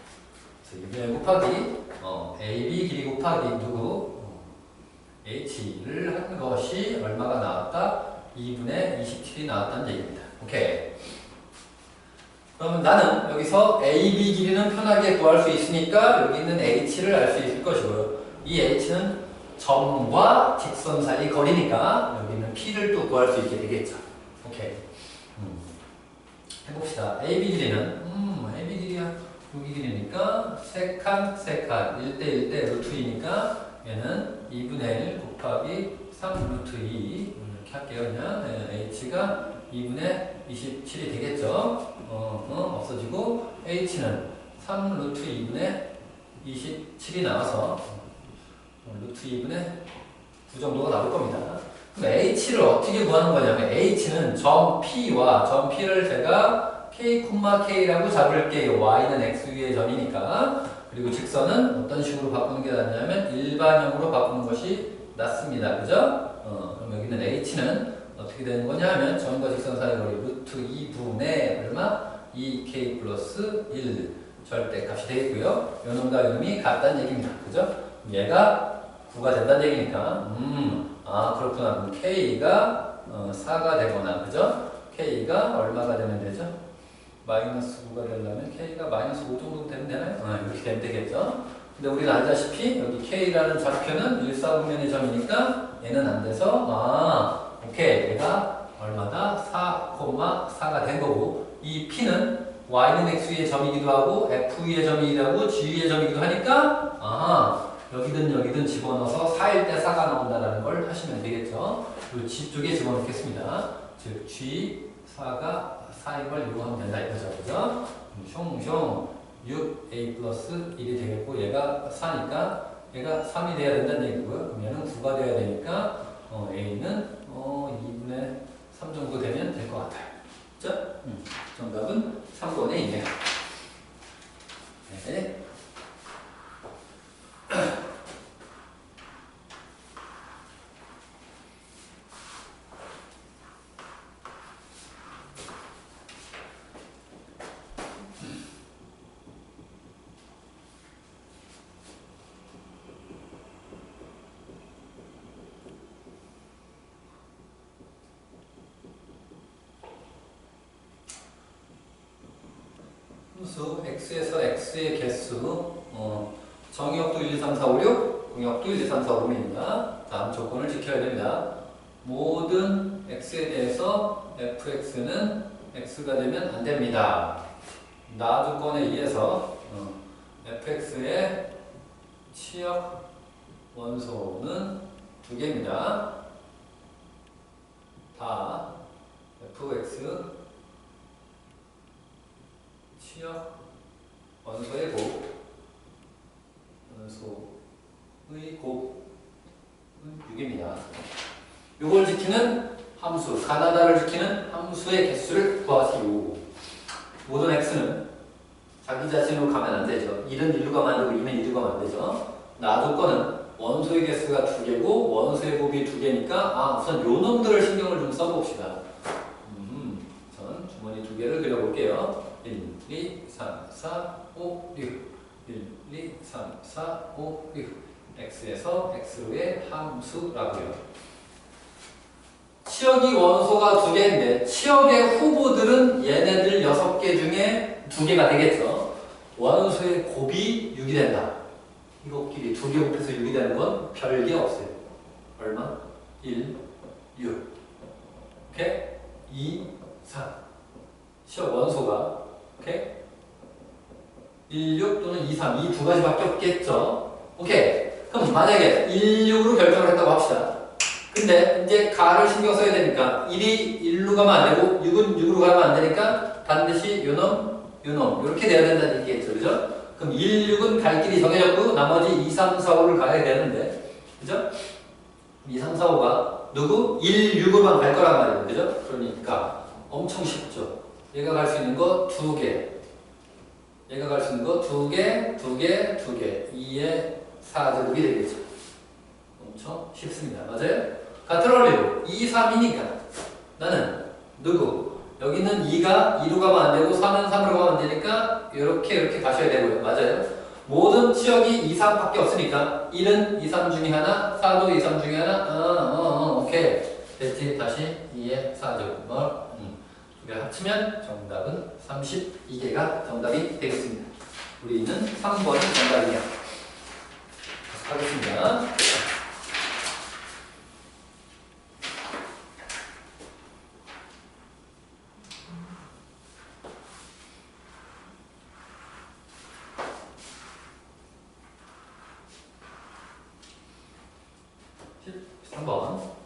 그래서 얘 곱하기, ab 길이 곱하기 누구? h를 한 것이 얼마가 나왔다? 2분의 27이 나왔다는 얘기입니다. 오케이. 그러면 나는 여기서 AB 길이는 편하게 구할 수 있으니까 여기 있는 h를 알 수 있을 것이고요. 이 h는 점과 직선 사이 거리니까 여기 있는 p를 또 구할 수 있게 되겠죠. 오케이. 해봅시다. AB 길이는 AB 길이야. 여기 길이니까 3칸 3칸 1대 1대 루트 2니까 얘는 2분의 1 곱하기 3 루트 2 이렇게 할게요. 그냥 h가 2분의 27이 되겠죠. 없어지고 h는 3 루트 2분의 27이 나와서 루트 2분의 9 정도가 나올 겁니다. 그럼 h를 어떻게 구하는 거냐면 h는 점 P와 점 P를 제가 K, K라고 잡을게요. y는 x 위의 점이니까. 그리고 직선은 어떤 식으로 바꾸는 게 낫냐면 일반형으로 바꾸는 것이 낫습니다. 그죠? 그럼 여기는 h는 어떻게 되는 거냐 하면 점과 직선 사이 거리 루트 2분의 얼마? 2k 플러스 1 절대값이 되겠고요. 요놈과 요놈이 같다는 얘기입니다. 그죠? 얘가 9가 된다는 얘기니까 그렇구나. 그럼 k가 4가 되거나 그죠? k가 얼마가 되면 되죠? 마이너스 9가 되려면 k가 마이너스 5 정도 되면 되나요? 이렇게 되면 되겠죠? 근데 우리는 알다시피 여기 k라는 좌표는 일사분면의 점이니까 얘는 안 돼서 오케이. 얘가 얼마다? 4,4가 된 거고 이 p는 y는 x 위의 점이기도 하고 f 위의 점이기도 하고 g 위의 점이기도 하니까 여기든 여기든 집어넣어서 4일 때 4가 나온다는 걸 하시면 되겠죠. 그리고 g 쪽에 집어넣겠습니다. 즉 g 4가 4인 걸 이용하면 된다 이거죠. 그죠? 숑숑 6a 플러스 1이 되겠고 얘가 4니까 얘가 3이 돼야 된다는 얘기고요. 그럼 얘는 9가 돼야 되니까 a는 2분의 3 정도 되면 될 것 같아요. 그죠? 정답은 3번에 있네요. 네. 함수 x에서 x의 개수 정의역도 1, 2, 3, 4, 5, 6 공역도 1, 2, 3, 4, 5입니다. 다음 조건을 지켜야 됩니다. 모든 x에 대해서 fx는 x가 되면 안 됩니다. 나 조건에 의해서 fx의 치역 원소는 2개입니다. 다 fx 치역 원소의 곱은 6입니다. 요걸 지키는 함수, 가나다를 지키는 함수의 개수를 구하세요. 모든 x는 자기 자신으로 가면 안 되죠. 1은 1루가 만들고 2는 2루가 만들죠. 나 조건은 원소의 개수가 2개고 원소의 곱이 2개니까 우선 요 놈들을 신경을 좀 써봅시다. 전 주머니 2개를 그려볼게요. 1, 2, 3, 4, 5, 6 1, 2, 3, 4, 5, 6 x에서 x로의 함수라고요. 치역이 원소가 2개인데 치역의 후보들은 얘네들 6개 중에 2개가 되겠죠. 원소의 곱이 6이 된다. 이 곱끼리 2개 곱해서 6이 되는 건 별게 없어요. 얼마? 1, 6 오케이? 2, 3 치역 원소가 오케이? 1, 6 또는 2, 3 이 두 가지밖에 없겠죠. 오케이. 그럼 만약에 1, 6으로 결정을 했다고 합시다. 근데 이제 가를 신경 써야 되니까 1이 1로 가면 안 되고 6은 6으로 가면 안 되니까 반드시 요놈 이렇게 돼야 된다는 얘기겠죠. 그죠? 그럼 1, 6은 갈 길이 정해졌고 나머지 2, 3, 4, 5를 가야 되는데 그죠? 2, 3, 4, 5가 누구? 1, 6으로만 갈 거란 말이에요. 그죠? 그러니까 엄청 쉽죠. 얘가 갈 수 있는 거 2개. 얘가 갈 수 있는 거 2개, 2개, 2개. 2의 4제곱이 되겠죠. 엄청 쉽습니다. 맞아요? 같은 원리로 2, 3이니까 나는 누구? 여기는 2가 2로 가면 안 되고 3은 3으로 가면 안 되니까 이렇게 가셔야 되고요. 맞아요? 모든 치역이 2, 3밖에 없으니까 1은 2, 3 중에 하나, 4도 2, 3 중에 하나. 오케이. 됐지? 다시 2의 4제곱. 두개 합치면 정답은 32개가 정답이 되겠습니다. 우리는 3번이 정답이야. 하겠습니다. 13번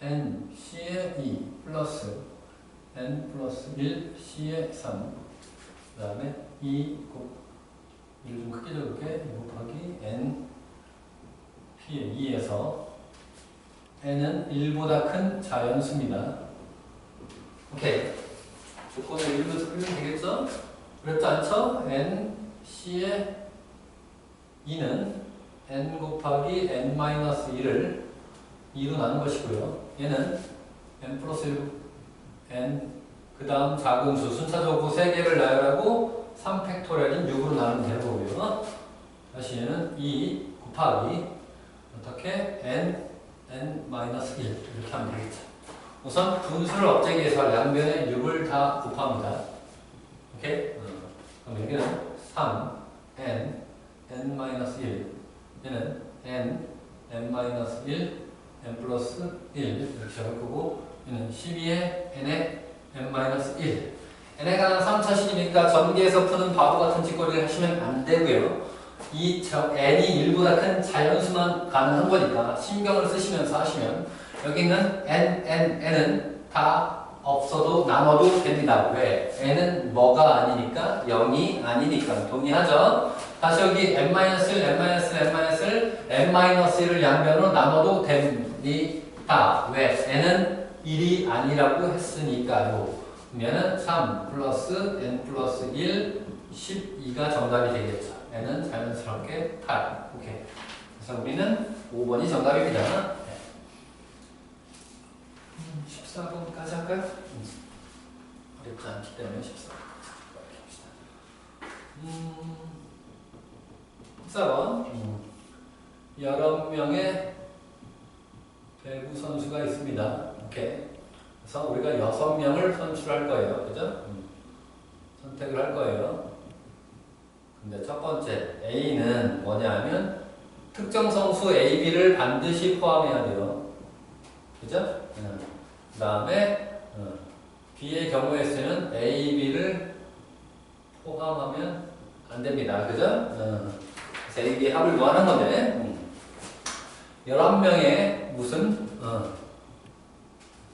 n c의 2 플러스 n 플러스 1 c의 3 그 다음에 2 1을 좀 크게 적을게. 2 곱하기 n p의 2에서 n은 1보다 큰 자연수입니다. 오케이. 조건을 읽으면 되겠죠? 그렇지 않죠? n c의 2는 n 곱하기 n-1을 2로 나눈 것이고요. 얘는 n 플러스 1, n 그 다음 작은 수 순차적으로 3개를 나열하고 3팩토리얼인 6으로 나누면 되는 거고요. 다시 얘는 2 곱하기 어떻게 n-1 이렇게 하면 되겠죠. 우선 분수를 업제기 위해서 양변에 6을 다 곱합니다. 오케이? 그럼 여기는 3 n n-1 얘는 n-1 n 플러스 1 이렇게 적을 거고 얘는 12의 n의 n-1 n에 관한 3차 식이니까 전개해서 푸는 바보 같은 짓거리를 하시면 안 되고요. 이 n이 1보다 큰 자연수만 가능한 거니까 신경을 쓰시면서 하시면 여기 있는 n은 다 없어도 나눠도 됩니다. 왜? n은 뭐가 아니니까 0이 아니니까. 동의하죠? 다시 여기 n-1, n-1, n-1을 양변으로 나눠도 됩니다. 왜? n은 1이 아니라고 했으니까요. 그러면은 3 플러스 n 플러스 1, 12가 정답이 되겠죠. n은 자연스럽게 8. 오케이. 그래서 우리는 5번이 정답입니다. 네. 14번까지 할까요? 어렵지 않기 때문에 14번까지 합시다. 14번. 여러 명의 배구 선수가 있습니다. 오케이. 그래서 우리가 6명을 선출할 거예요. 그죠? 선택을 할 거예요. 근데 첫 번째 A는 뭐냐면 특정 성수 A, B를 반드시 포함해야 돼요. 그죠? 그 다음에 B의 경우에서는 A, B를 포함하면 안 됩니다. 그죠? 그래서 A, B 합을 구하는 건데 11명의 무슨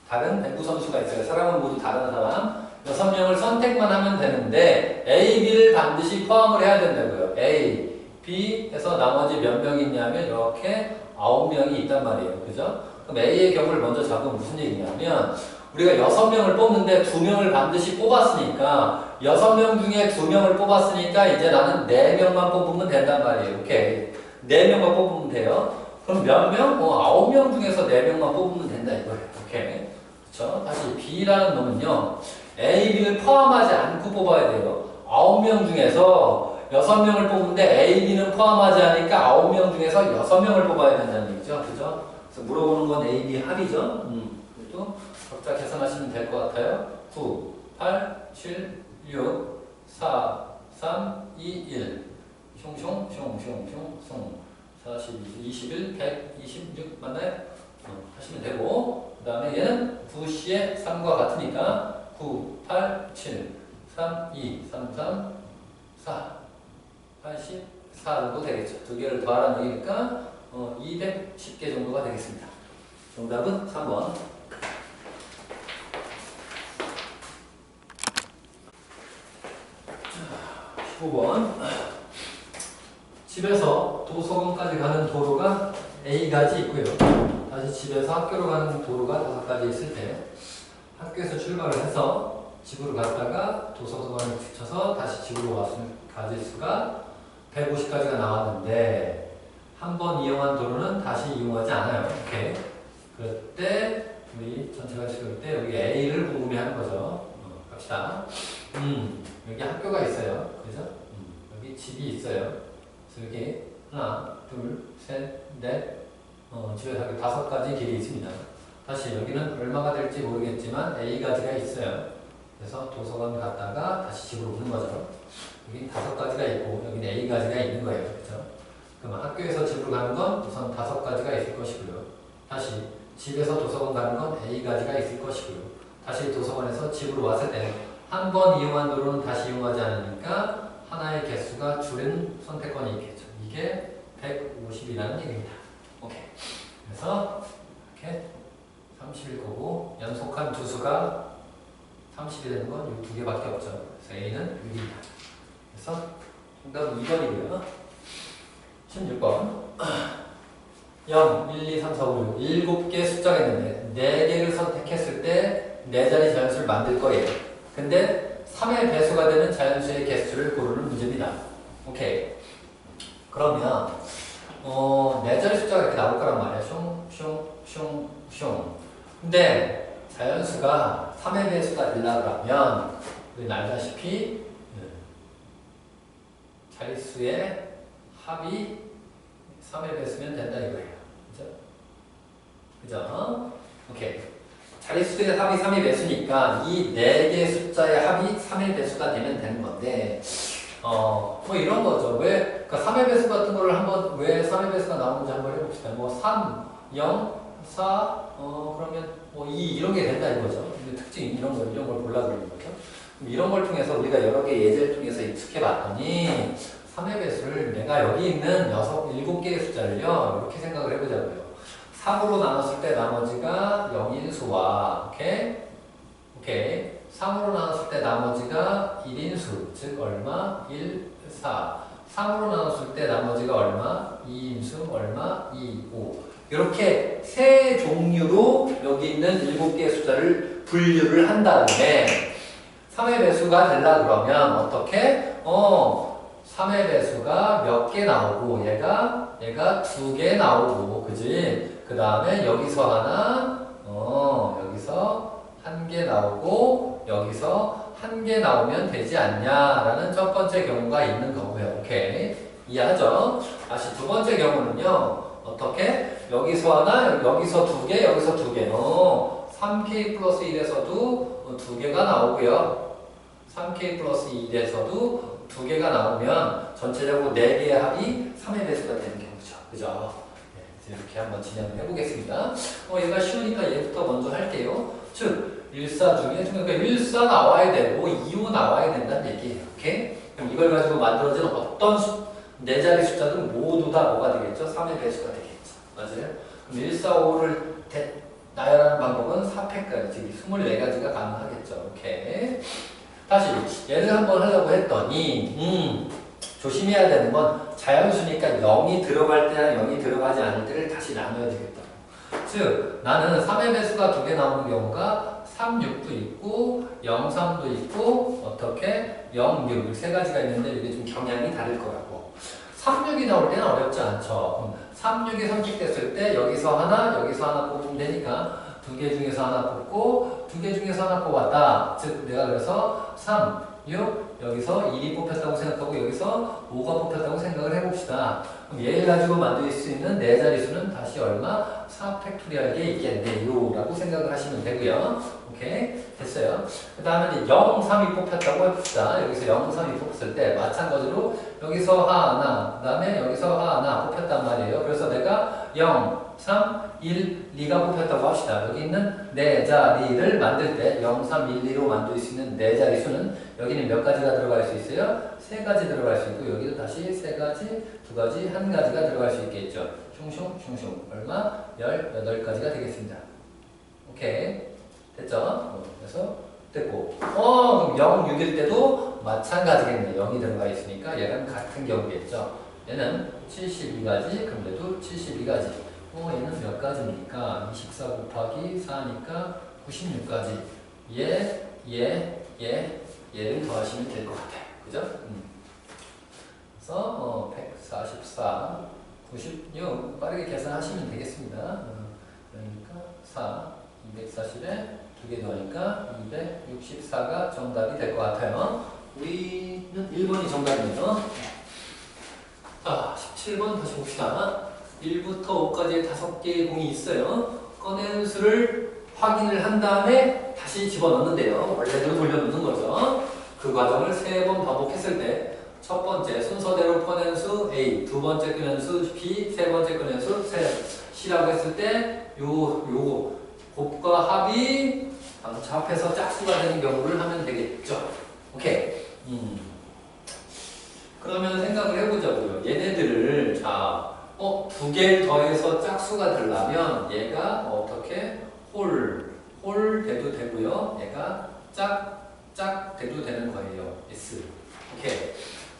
다른 배구 선수가 있어요. 사람은 모두 다른 사람 6명을 선택만 하면 되는데 A, B를 반드시 포함을 해야 된다고요. A, B 해서 나머지 몇 명이 있냐면 이렇게 9명이 있단 말이에요. 그죠? 그럼 A의 경우를 먼저 잡으면 무슨 얘기냐면 우리가 6명을 뽑는데 2명을 반드시 뽑았으니까 6명 중에 2명을 뽑았으니까 이제 나는 4명만 뽑으면 된단 말이에요. 오케이. 4명만 뽑으면 돼요. 그럼 몇 명? 9명 중에서 4명만 뽑으면 된다 이거예요. 오케이. 그쵸? 다시 B라는 놈은요. A, B를 포함하지 않고 뽑아야 돼요. 9명 중에서 6명을 뽑는데 A, B는 포함하지 않으니까 9명 중에서 6명을 뽑아야 된다는 얘기죠. 그죠? 그래서 물어보는 건 A, B 합이죠. 그래도 각자 계산하시면 될 것 같아요. 9, 8, 7, 6, 4, 3, 2, 1. 숑숑, 숑숑숑숑. 42, 21, 126 맞나요? 하시면 되고 그 다음에 얘는 9C의 3과 같으니까 9, 8, 7, 3, 2, 3, 3, 4, 84 정도 되겠죠. 두 개를 더하라는 얘기니까 210개 정도가 되겠습니다. 정답은 3번. 15번. 집에서 도서관까지 가는 도로가 A가지 있고요. 다시 집에서 학교로 가는 도로가 5가지 있을 때 학교에서 출발을 해서 집으로 갔다가 도서관을 거쳐서 다시 집으로 가질 수가 150가지가 나왔는데 한 번 이용한 도로는 다시 이용하지 않아요. 오케이. 그럴 때 우리 전체가 찍을 때 여기 A를 궁금해하는 거죠. 갑시다. 여기 학교가 있어요. 그죠? 여기 집이 있어요. 그래서 여기 하나, 둘, 셋, 넷, 집에서 학교 5가지 길이 있습니다. 다시 여기는 얼마가 될지 모르겠지만 A가지가 있어요. 그래서 도서관 갔다가 다시 집으로 오는 거죠. 여기 5가지가 있고 여기는 A가지가 있는 거예요. 그렇죠? 그럼 학교에서 집으로 가는 건 우선 5가지가 있을 것이고요. 다시 집에서 도서관 가는 건 A가지가 있을 것이고요. 다시 도서관에서 집으로 왔을 때 한 번 이용한 도로는 다시 이용하지 않으니까 하나의 개수가 줄은 선택권이 있겠죠. 이게 150이라는 얘기입니다. 오케이. 그래서 이렇게 30일 거고 연속한 두 수가 30이 되는 건 이 2개밖에 없죠. 그래서 A는 6입니다. 그래서 정답은 2번이고요. 16번 0, 1, 2, 3, 4, 5, 6 7개 숫자가 있는데 4개를 선택했을 때 4자리 자연수를 만들 거예요. 근데 3의 배수가 되는 자연수의 개수를 고르는 문제입니다. 오케이. 그러면 4자리 숫자가 이렇게 나올 거란 말이야. 슝. 근데 자연수가 3의 배수가 되려고 하면 우리 알다시피 자릿수의 합이 3의 배수면 된다 이거예요. 그죠? 오케이. 자릿수의 합이 3의 배수니까 이 4개의 숫자의 합이 3의 배수가 되면 되는 건데 뭐 이런 거죠. 왜, 그러니까 3의 배수 같은 거를 한번 왜 3의 배수가 나오는지 한번 해봅시다. 뭐 3, 0, 4, 그러면 뭐 2 이런 게 된다 이거죠. 근데 특징 이런 걸 보려고 그러는 거죠. 이런 걸 통해서 우리가 여러 개 예제를 통해서 익숙해 봤더니 3의 배수를 내가 여기 있는 7개의 숫자를요 이렇게 생각을 해보자고요. 3으로 나눴을 때 나머지가 0인수와 오케이 3으로 나눴을 때 나머지가 1인수 즉 얼마? 1, 4 3으로 나눴을 때 나머지가 얼마? 2인수 얼마? 2, 5 이렇게 세 종류로 여기 있는 7개의 숫자를 분류를 한 다음에 3의 배수가 되려 그러면 어떻게? 3의 배수가 몇 개 나오고 얘가 2개 나오고 그지? 그 다음에 여기서 하나 여기서 1개 나오고 여기서 1개 나오면 되지 않냐라는 첫 번째 경우가 있는 거고요. 오케이. 이해하죠? 다시 두 번째 경우는요. 어떻게? 여기서 하나 여기서 2개 여기서 2개 3K 플러스 1에서도 2개가 나오고요. 3K 플러스 1에서도 2개가 나오면 전체적으로 4개의 합이 3의 배수가 되는 경우죠. 그죠? 네, 이렇게 한번 진행을 해보겠습니다. 얘가 쉬우니까 얘부터 먼저 할게요. 즉, 1사 중에, 그러니까 1사 나와야 되고 2호 나와야 된다는 얘기예요. 오케이? 그럼 이걸 가지고 만들어지는 어떤 4자리 숫자든 모두 다 뭐가 되겠죠? 3의 배수가 되겠죠. 맞아요? 그럼 1, 4, 5를 나열하는 방법은 4팩까지, 즉 24가지가 가능하겠죠. 오케이? 다시 얘를 한번 하려고 했더니 조심해야 되는 건 자연수니까 0이 들어갈 때랑 0이 들어가지 않을 때를 다시 나눠야 되겠다. 즉 나는 3의 배수가 2개 나오는 경우가 3, 6도 있고 0, 3도 있고 어떻게 0, 6 세 가지가 있는데 이게 좀 경향이 다를 거라고. 3, 6이 나올 때는 어렵지 않죠. 3, 6이 선택됐을 때 여기서 하나 뽑으면 되니까 2개 중에서 하나 뽑고 2개 중에서 하나 뽑았다. 즉 내가 그래서 3, 6 여기서 1이 뽑혔다고 생각하고 여기서 5가 뽑혔다고 생각을 해봅시다. 그럼 얘를 가지고 만들 수 있는 4자리수는 다시 얼마? 4팩토리얼에 있겠네요 라고 생각을 하시면 되고요. 오케이 됐어요. 그 다음에 이제 0, 3이 뽑혔다고 해봅시다. 여기서 0, 3이 뽑혔을 때 마찬가지로 여기서 하나 그 다음에 여기서 하나 뽑혔단 말이에요. 그래서 내가 0, 3, 1, 2가 뽑혔다고 합시다. 여기 있는 4자리를 만들 때 0, 3, 1, 2로 만들 수 있는 4자리 수는 여기는 몇 가지가 들어갈 수 있어요? 3가지 들어갈 수 있고 여기도 다시 3가지, 2가지, 1가지가 들어갈 수 있겠죠. 슝슝 얼마? 18가지가 되겠습니다. 오케이 됐죠? 그래서 됐고 그럼 0, 6일 때도 마찬가지겠네. 0이 들어가 있으니까 얘랑 같은 경우겠죠. 얘는 72가지 그럼 얘도 72가지 얘는 몇 가지입니까? 24 곱하기 4니까 96가지. 얘를 더하시면 될 것 같아요. 그죠? 그래서 144, 96 빠르게 계산하시면 되겠습니다. 그러니까 4, 240에 2개 더하니까 264가 정답이 될 것 같아요. 우리는 1번이 정답이네요. 자, 17번 다시 봅시다. 1부터 5까지 5개의 공이 있어요. 꺼낸 수를 확인을 한 다음에 다시 집어넣는데요. 원래대로 돌려놓는 거죠. 그 과정을 3번 반복했을 때 첫 번째 순서대로 꺼낸 수 A, 두 번째 꺼낸 수 B, 세 번째 꺼낸 수 C라고 했을 때 요거 곱과 합이 합해서 짝수가 되는 경우를 하면 되겠죠. 오케이. 그러면 생각을 해보자고요. 얘네들을 두 개를 더해서 짝수가 되려면 얘가 어떻게 홀 돼도 되고요. 얘가 짝 돼도 되는 거예요. S. 오케이.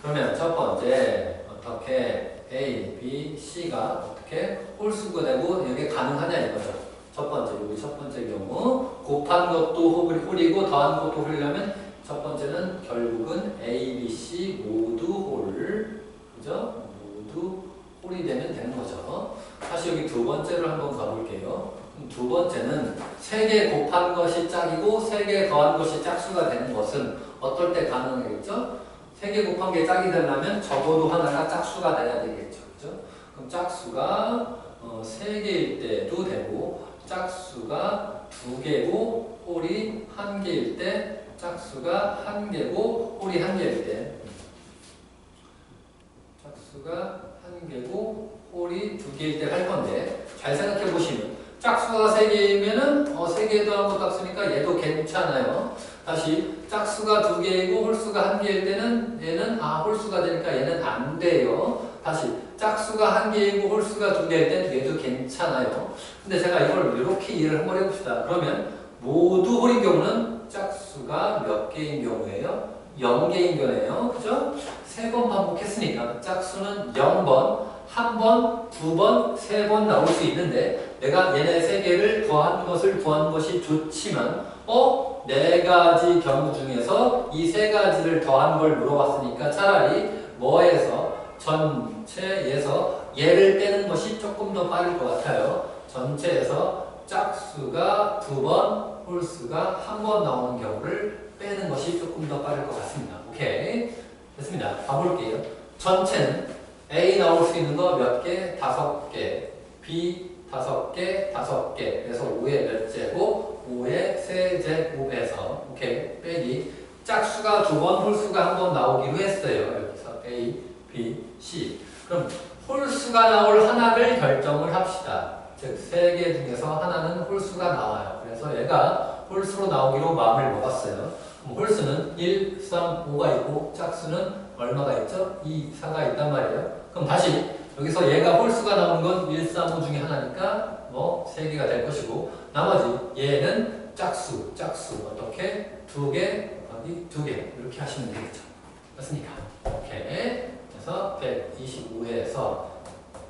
그러면 첫 번째 어떻게 A, B, C가 어떻게 홀수가 되고 이게 가능하냐 이거죠. 첫 번째 경우 곱한 것도 홀이고 더한 것도 홀이려면 첫 번째는 결국은 A, B, C 모두 홀, 그죠? 모두 홀이 되는 거죠. 다시 여기 두 번째를 한번 가볼게요. 두 번째는 3개 곱한 것이 짝이고 3개 더한 것이 짝수가 되는 것은 어떨 때 가능하겠죠? 3개 곱한 게 짝이 되려면 적어도 하나가 짝수가 돼야 되겠죠. 그죠? 그럼 짝수가 3개일 때도 되고 짝수가 2개고 홀이 1개일 때 짝수가 1개고 홀이 1개일 때 짝수가 1개고 홀이 2개일 때 할 건데 잘 생각해 보시면 짝수가 3개이면은 3개 더한 거 짝수니까 얘도 괜찮아요. 다시 짝수가 2개이고 홀수가 1개일 때는 얘는 홀수가 되니까 얘는 안 돼요. 다시 짝수가 1개이고 홀수가 2개일 때 얘도 괜찮아요. 근데 제가 이걸 이렇게 이해를 한번 해봅시다. 그러면 모두 홀인 경우는 짝수가 몇 개인 경우예요? 0개인 거네요. 그죠? 3번 반복했으니까 짝수는 0번, 1번, 2번, 3번 나올 수 있는데 내가 얘네 3개를 더한 것이 좋지만 4가지 경우 중에서 이 3가지를 더한 걸 물어봤으니까 차라리 전체에서 얘를 빼는 것이 조금 더 빠를 것 같아요. 전체에서 짝수가 2번, 홀수가 1번 나오는 경우를 빼는 것이 조금 더 빠를 것 같습니다. 오케이. 됐습니다. 봐볼게요. 전체는 A 나올 수 있는 거 몇 개? 5개. B 5개, 5개. 그래서 5의 몇 제곱? 5의 세제곱에서 오케이. 빼기. 짝수가 2번, 홀수가 1번 나오기로 했어요. 여기서 A, B, C. 그럼 홀수가 나올 하나를 결정을 합시다. 즉, 3개 중에서 하나는 홀수가 나와요. 그래서 얘가 홀수로 나오기로 마음을 먹었어요. 그럼 홀수는 1, 3, 5가 있고 짝수는 얼마가 있죠? 2, 4가 있단 말이에요. 그럼 다시 여기서 얘가 홀수가 나오는 건 1, 3, 5 중에 하나니까 3개가 될 것이고 나머지 얘는 짝수 어떻게? 2개 곱하기 2개 이렇게 하시면 되겠죠. 맞습니까? 오케이. 그래서 125에서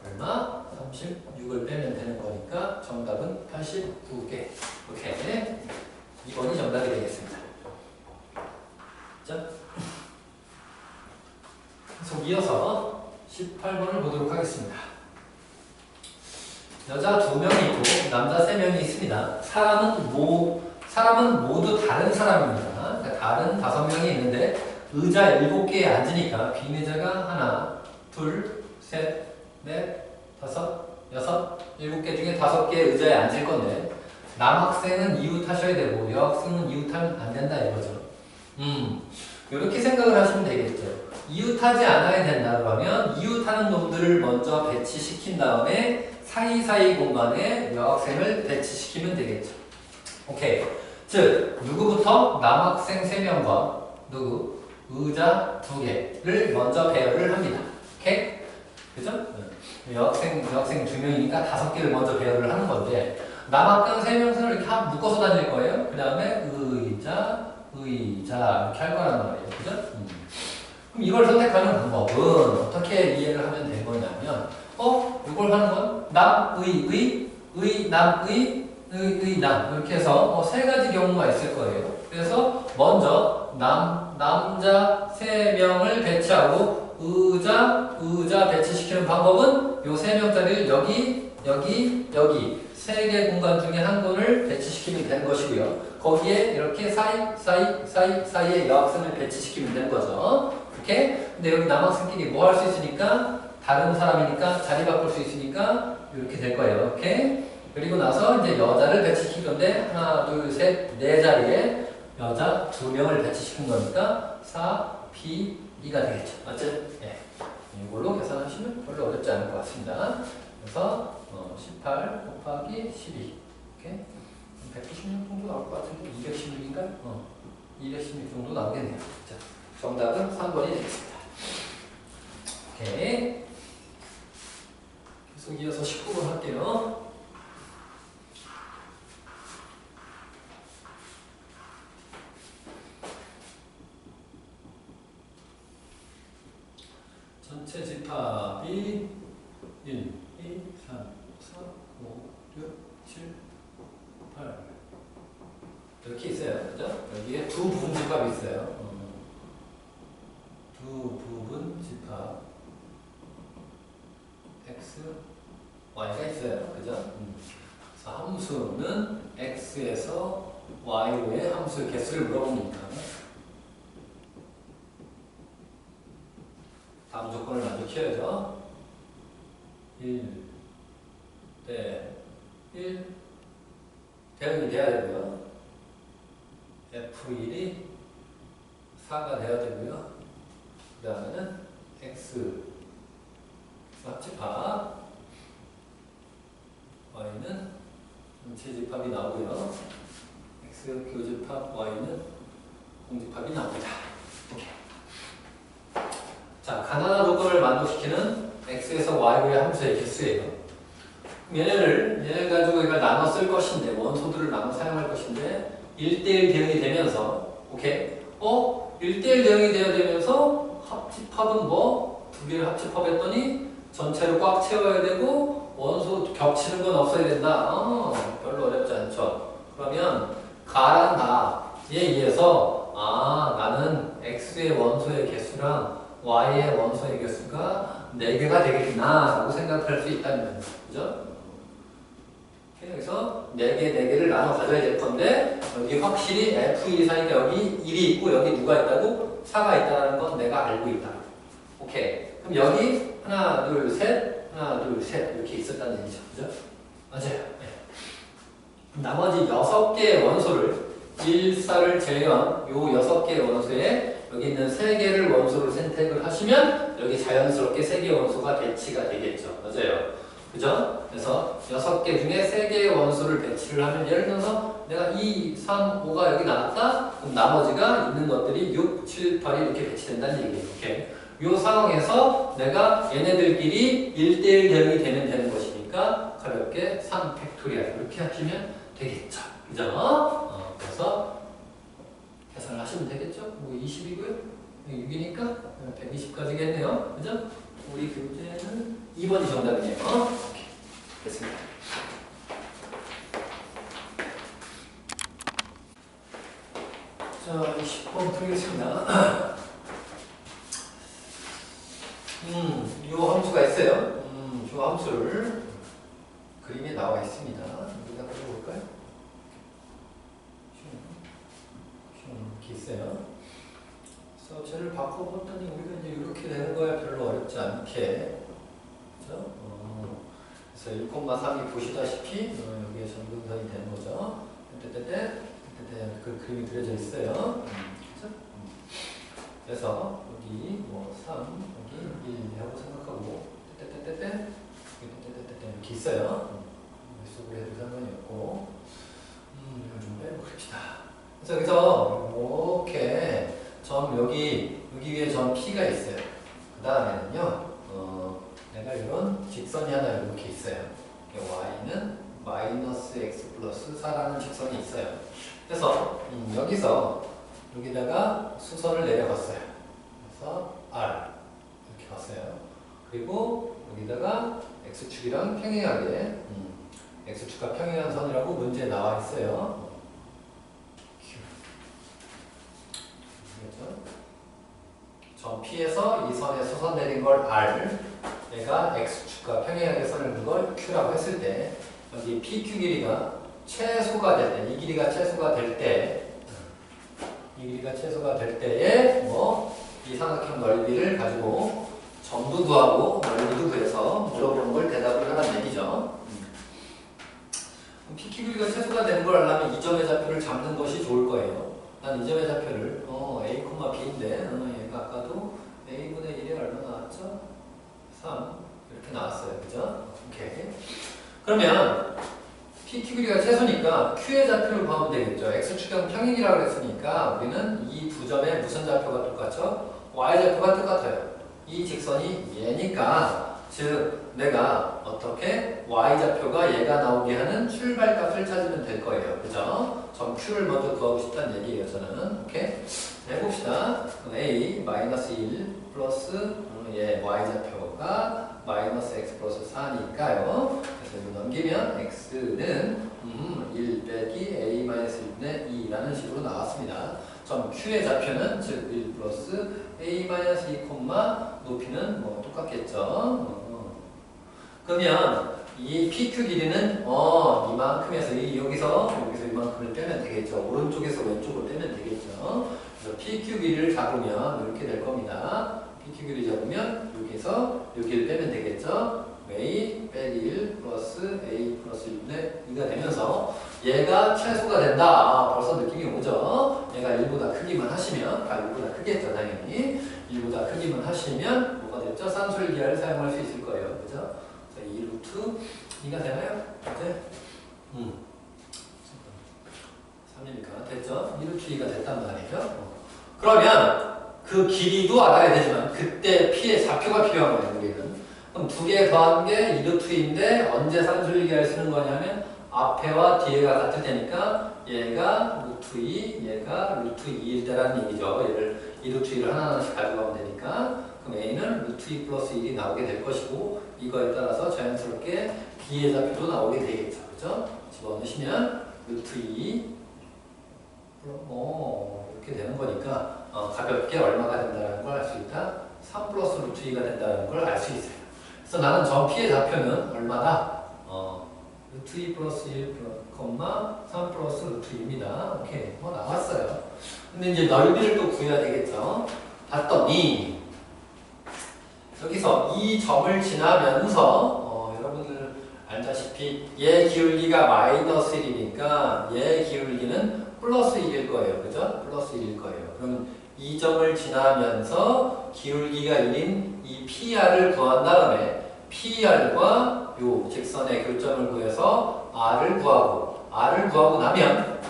얼마? 36을 빼면 되는 거니까 정답은 89개. 오케이. 2번이 정답이 되겠습니다. 자, 계속 이어서 18번을 보도록 하겠습니다. 여자 2명이 있고 남자 3명이 있습니다. 사람은 모두 다른 사람입니다. 그러니까 다른 5명이 있는데 의자 7개에 앉으니까 빈 의자가 하나, 둘, 셋, 넷, 다섯, 여섯, 7개 중에 5개의 의자에 앉을 건데 남학생은 이웃하셔야 되고 여학생은 이웃하면 안 된다 이거죠. 이렇게 생각을 하시면 되겠죠. 이웃하지 않아야 된다 그러면 이웃하는 놈들을 먼저 배치시킨 다음에 사이사이 공간에 여학생을 배치시키면 되겠죠. 오케이. 즉 누구부터 남학생 3명과 누구 의자 2개를 먼저 배열을 합니다. 오케이? 그죠? 여학생 2명이니까 5개를 먼저 배열을 하는 건데 남학생 3명을 이렇게 묶어서 다닐 거예요. 그 다음에 의자 이렇게 할 거란 말이에요. 그죠? 그럼 이걸 선택하는 방법은 어떻게 이해를 하면 된 거냐면 이걸 하는 건 남 이렇게 해서 세 가지 경우가 있을 거예요. 그래서 먼저 남자 3명을 배치하고 의자 배치시키는 방법은 요 3명짜리를 여기 3개 공간 중에 한 군을 배치시키면 되는 것이고요. 거기에 이렇게 사이에 여학생을 배치시키면 되는 거죠. 이렇게. 근데 여기 남학생끼리 뭐 할 수 있으니까 다른 사람이니까 자리 바꿀 수 있으니까 이렇게 될 거예요. 이렇게. 그리고 나서 이제 여자를 배치시킨 건데 하나, 둘, 셋, 4자리에 여자 2명을 배치시킨 거니까 4, P, 2가 되겠죠. 맞죠? 예. 이걸로 계산하시면 별로 어렵지 않을 것 같습니다. 그래서 18 곱하기 12 이렇게 196 정도 나올 것 같은데 216인가요? 216 정도 나오겠네요. 자, 정답은 3번이 되겠습니다. 오케이. 계속 이어서 19번 할게요. 전체 집합이 1, 2, 3, 4, 5, 6, 7, 8 이렇게 있어요. 그죠? 여기에 두 부분 집합이 있어요. 두 부분 집합 X, Y가 있어요. 그죠? 그래서 함수는 X에서 Y로의 함수의 개수를 물어보니까 다음 조건을 먼저 키워야죠. 1 대 1 대응이 돼야 되고요. F1이 4가 돼야 되고요. 그 다음에는 X 합집합 Y는 전체 집합이 나오고요. X 교집합 Y는 공집합이 나옵니다. 오케이. 자, 가나다 조건을 만족시키는 X에서 Y로의 함수의 개수예요. 얘를 가지고 이걸 나눠 쓸 것인데, 원소들을 나눠 사용할 것인데, 1대1 대응이 되면서, 오케이? 1대1 대응이 되어야 되면서, 합집합은 뭐? 2개를 합집합했더니, 전체를 꽉 채워야 되고, 원소 겹치는 건 없어야 된다. 별로 어렵지 않죠? 그러면, 가란 다에 의해서, 나는 X의 원소의 개수랑 Y의 원소의 개수가 4개가 되겠구나 라고 생각할 수 있다는 거죠. 그죠? 그래서 4개를 나눠 가져야 될 건데 여기 확실히 F1 사이가 여기 1이 있고 여기 누가 있다고? 4가 있다는 건 내가 알고 있다. 오케이. 그럼 여기 하나, 둘, 셋 이렇게 있었다는 얘기죠. 그죠? 맞아요. 네. 나머지 6개의 원소를 1, 4를 제외한 요 6개의 원소에 여기 있는 3개를 원소로 선택을 하시면 여기 자연스럽게 3개의 원소가 배치가 되겠죠. 맞아요. 그죠? 그래서 6개 중에 3개의 원소를 배치를 하면 예를 들어서 내가 2, 3, 5가 여기 나왔다? 그럼 나머지가 있는 것들이 6, 7, 8이 이렇게 배치된다는 얘기예요. 이렇게. 이 상황에서 내가 얘네들끼리 1대1 대응이 되는 것이니까 가볍게 3팩토리얼 이렇게 하시면 되겠죠. 그죠? 그래서 계산을 하시면 되겠죠? 뭐 20이고요. 6이니까 120까지겠네요. 그죠? 우리 교재는 2번이 정답이네요. 오케이. 됐습니다. 자, 10번 풀겠습니다. 요 함수가 있어요. 요 함수를 그림에 나와 있습니다. 여기다 그려볼까요? 이렇게 있어요. 그래서 쟤를 바꿔봤더니 우리가 이제 이렇게 되는 거야. 별로 어렵지 않게. 그죠? 그래서 1,3이 보시다시피 여기에 전근선이 되는 거죠. 그 그림이 그려져 있어요. 그죠? 그래서 여기 뭐 3, 여기 1 하고 생각하고 이렇게 있어요. 머릿속으로 해도 상관이 없고 이걸 좀 빼고 그립시다. 그래서 이렇게 점 여기 위에 점 P가 있어요. 그 다음에는요 내가 이런 직선이 하나 이렇게 있어요. Y는 마이너스 X 플러스 4라는 직선이 있어요. 그래서 여기다가 수선을 내려갔어요. 그래서 R 이렇게 갔어요. 그리고 여기다가 x축이랑 평행하게 x축과 평행한 선이라고 문제에 나와 있어요. 점 P에서 이 선에 수선 내린 걸 R, 얘가 x축과 평행하게 선을 그은 걸 Q라고 했을 때 여기 PQ 길이가 최소가 될 때, 이 길이가 최소가 될 때, 이 길이가 최소가 될 때에 이 삼각형 넓이를 가지고 점도 구하고 넓이도 구해서 물어보는 걸 대답을 하라는 얘기죠. PQ 길이가 최소가 되는 걸 알려면 이 점의 좌표를 잡는 것이 좋을 거예요. 난 이 점의 좌표를 A, B인데 얘가 아까도 A분의 1이 얼마 나왔죠? 3 이렇게 나왔어요. 그죠? 오케이. 그러면 PQ 길이가 최소니까 Q의 좌표를 구하면 되겠죠. X축형 평행이라고 했으니까 우리는 이 두 점의 무슨 좌표가 똑같죠? Y 좌표가 똑같아요. 이 직선이 얘니까 즉 내가 어떻게 Y 좌표가 얘가 나오게 하는 출발값을 찾으면 될 거예요. 그죠? 점 Q를 먼저 구하고 싶다는 얘기예요. 저는. 오케이? 해봅시다. A 마이너스 1 플러스 Y 좌표가 마이너스 X 플러스 4니까요. 그래서 이거 넘기면 X는 1 빼기 A 마이너스 1분의 2라는 식으로 나왔습니다. 점 Q의 좌표는 즉 1 플러스 A 마이너스 2 콤마 높이는 똑같겠죠. 그러면 이 PQ 길이는 이만큼에서 여기서 이만큼을 빼면 되겠죠. 오른쪽에서 왼쪽으로 빼면 되겠죠. 그래서 PQ 길이를 잡으면 이렇게 될 겁니다. PQ 길이 잡으면 여기서 여기를 빼면 되겠죠. A 빼기 1 플러스 A 플러스 1분의 2가 되면서 얘가 최소가 된다. 벌써 느낌이 오죠. 얘가 1보다 크기만 하시면 1보다 크겠죠. 당연히 1보다 크기만 하시면 뭐가 됐죠? 산술기하를 사용할 수 있을 거예요. 그죠? 2 루트 2가 되나요? 네? 3이니까 됐죠? 2 루트 2가 됐단 말이죠. 그러면 그 길이도 알아야 되지만 그때 P의 좌표가 필요한 거예요. 우리는. 그럼 두 개 더한 게 2 루트 2인데 언제 산술기하를 쓰는 거냐면 앞에와 뒤에가 같을 테니까 얘가 루트 2, 얘가 루트 2일 때라는 얘기죠. 얘를 2 루트 2를 하나씩 가져가면 되니까 그럼 A는 루트 2 플러스 1이 나오게 될 것이고 이거에 따라서 자연스럽게 B의 좌표도 나오게 되겠죠. 그죠? 집어넣으시면 루트 2 이렇게 되는 거니까 가볍게 얼마가 된다는 걸 알 수 있다. 3 플러스 루트 2가 된다는 걸 알 수 있어요. 그래서 나는 점 P의 좌표는 얼마다? 루트 2 플러스 1, 3 플러스 루트 2입니다. 오케이. 나왔어요. 근데 이제 넓이를 또 구해야 되겠죠. 봤더니 여기서 이 점을 지나면서 여러분들 알다시피 얘 기울기가 마이너스 1이니까 얘 기울기는 플러스 1일 거예요. 그죠? 플러스 1일 거예요. 그러면 이 점을 지나면서 기울기가 1인 이 PR을 구한 다음에 PR과 요 직선의 교점을 구해서 R을 구하고 나면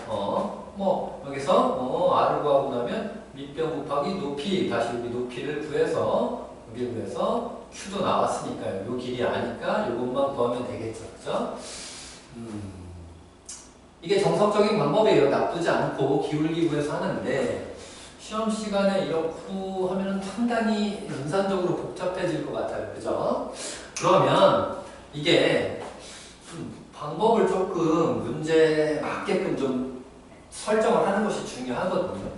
여기서 R을 구하고 나면 밑변 곱하기 높이 다시 여기 높이를 구해서 여기를 구해서 Q도 나왔으니까요. 요 길이 아니까 요것만 구하면 되겠죠. 그죠? 이게 정석적인 방법이에요. 나쁘지 않고 기울기 구해서 하는데 시험 시간에 이렇게 하면 상당히 연산적으로 복잡해질 것 같아요. 그죠? 그러면 이게 방법을 조금 문제에 맞게끔 좀 설정을 하는 것이 중요하거든요.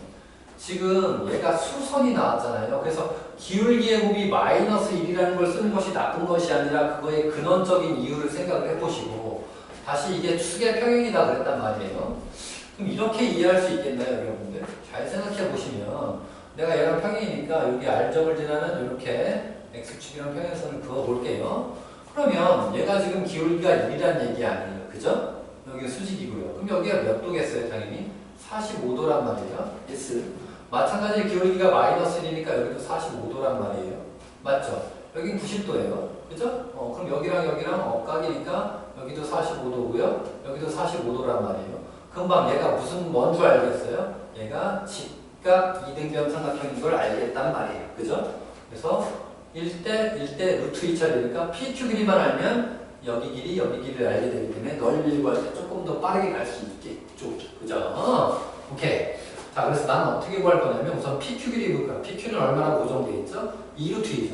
지금 얘가 수선이 나왔잖아요. 그래서 기울기의 곱이 마이너스 1이라는 걸 쓰는 것이 나쁜 것이 아니라 그거의 근원적인 이유를 생각을 해보시고 다시 이게 축의 평행이다 그랬단 말이에요. 그럼 이렇게 이해할 수 있겠나요, 여러분들? 잘 생각해 보시면 내가 얘랑 평행이니까 여기 R점을 지나는 이렇게 X축이랑 평행선을 그어볼게요. 그러면 얘가 지금 기울기가 1이라는 얘기 아니에요. 그죠? 여기가 수직이고요. 그럼 여기가 몇 도겠어요, 당연히? 45도란 말이에요. S. 마찬가지로 기울기가 마이너스 1이니까 여기도 45도란 말이에요. 맞죠? 여긴 90도예요. 그죠? 그럼 여기랑 여기랑 억각이니까 여기도 45도고요. 여기도 45도란 말이에요. 금방 얘가 뭔 줄 알겠어요? 얘가 직각 이등변 삼각형인 걸 알겠단 말이에요. 그죠? 그래서 1대 루트 2 처리니까 PQ 길이만 알면 여기 길이를 알게 되기 때문에 넓이를 구할 때 조금 더 빠르게 갈 수 있겠죠. 그죠? 오케이. 자, 그래서 나는 어떻게 구할 거냐면 우선 PQ 길이 볼까요? PQ는 얼마나 고정되어 있죠? 2루트 2죠.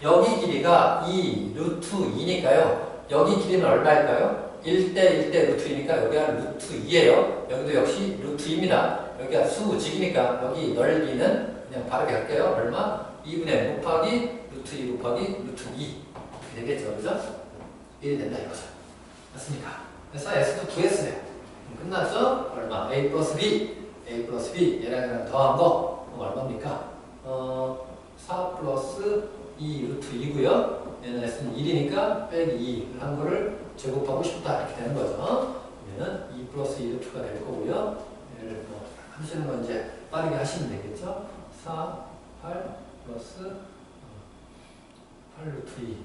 여기 길이가 2 루트 2니까요. 여기 길이는 얼마일까요? 1대 1대 루트 2니까 여기가 루트 2예요. 여기도 역시 루트 2입니다. 여기가 수직이니까 여기 넓이는 그냥 바르게 할게요. 얼마? 2분의 곱하기 루트 2 곱하기 루트 2 이렇게 되겠죠. 그죠? 1이 된다 이거죠. 맞습니까? 그래서 S도 2S네요. 끝났죠? 얼마? A 플러스 B 얘랑 더한 거 얼마입니까? 4 플러스 2 루트 2고요. 얘는 S는 1이니까 빼기 2를 한 거를 제곱하고 싶다 이렇게 되는 거죠. 얘는 2 플러스 2 루트가 될 거고요. 얘를 뭐 하시는 건 이제 빠르게 하시면 되겠죠. 4, 8 플러스 8 루트 2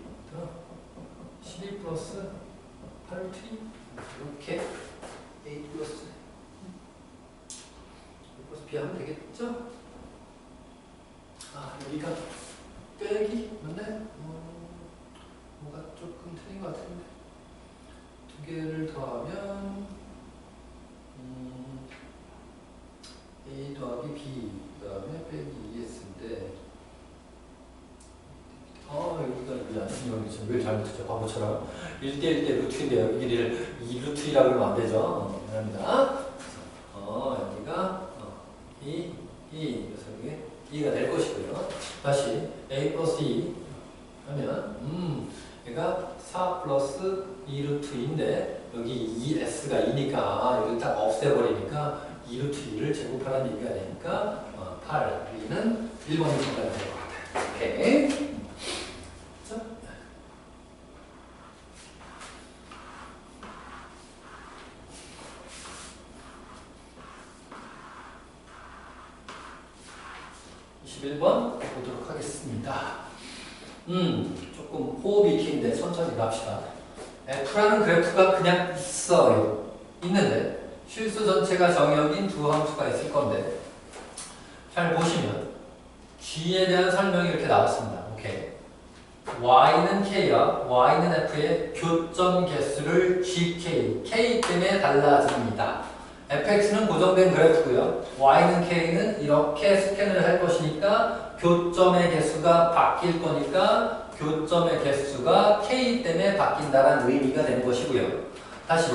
12 플러스 8 루트 2 이렇게 A 플러스 B 하면 되겠죠? 아, 여기가 빼기? 맞네? 뭐가 조금 틀린 것 같은데. 두 개를 더하면 A 더하기 B 그 다음에 빼기 2S인데 여기가 여기 왜 잘못했죠? 바보처럼 1대 1대 루트인데 여기 길이를 2루트이라고 하면 안 되죠? 미안합니다. 여기가 2 그래서 이게 2가 될 것이고요. 다시 A 플러스 2 하면 얘가 4 플러스 2 루트 2인데 여기 2S가 2니까 여기 딱 없애버리니까 2 루트 2를 제곱하라는 얘기가 되니까 8, 2는 1번이 정답이 될 것 같아요. 오케이. 21번 보도록 하겠습니다. 조금 호흡이 긴데 천천히 갑시다. F라는 그래프가 그냥 있어요. 있는데 실수 전체가 정역인 두 함수가 있을 건데 잘 보시면 G에 대한 설명이 이렇게 나왔습니다. 오케이. Y는 K와 Y는 F의 교점 개수를 GK, K 때문에 달라집니다. fx는 고정된 그래프고요. y는 k는 이렇게 스캔을 할 것이니까 교점의 개수가 바뀔 거니까 교점의 개수가 k 때문에 바뀐다는 의미가 되는 것이고요. 다시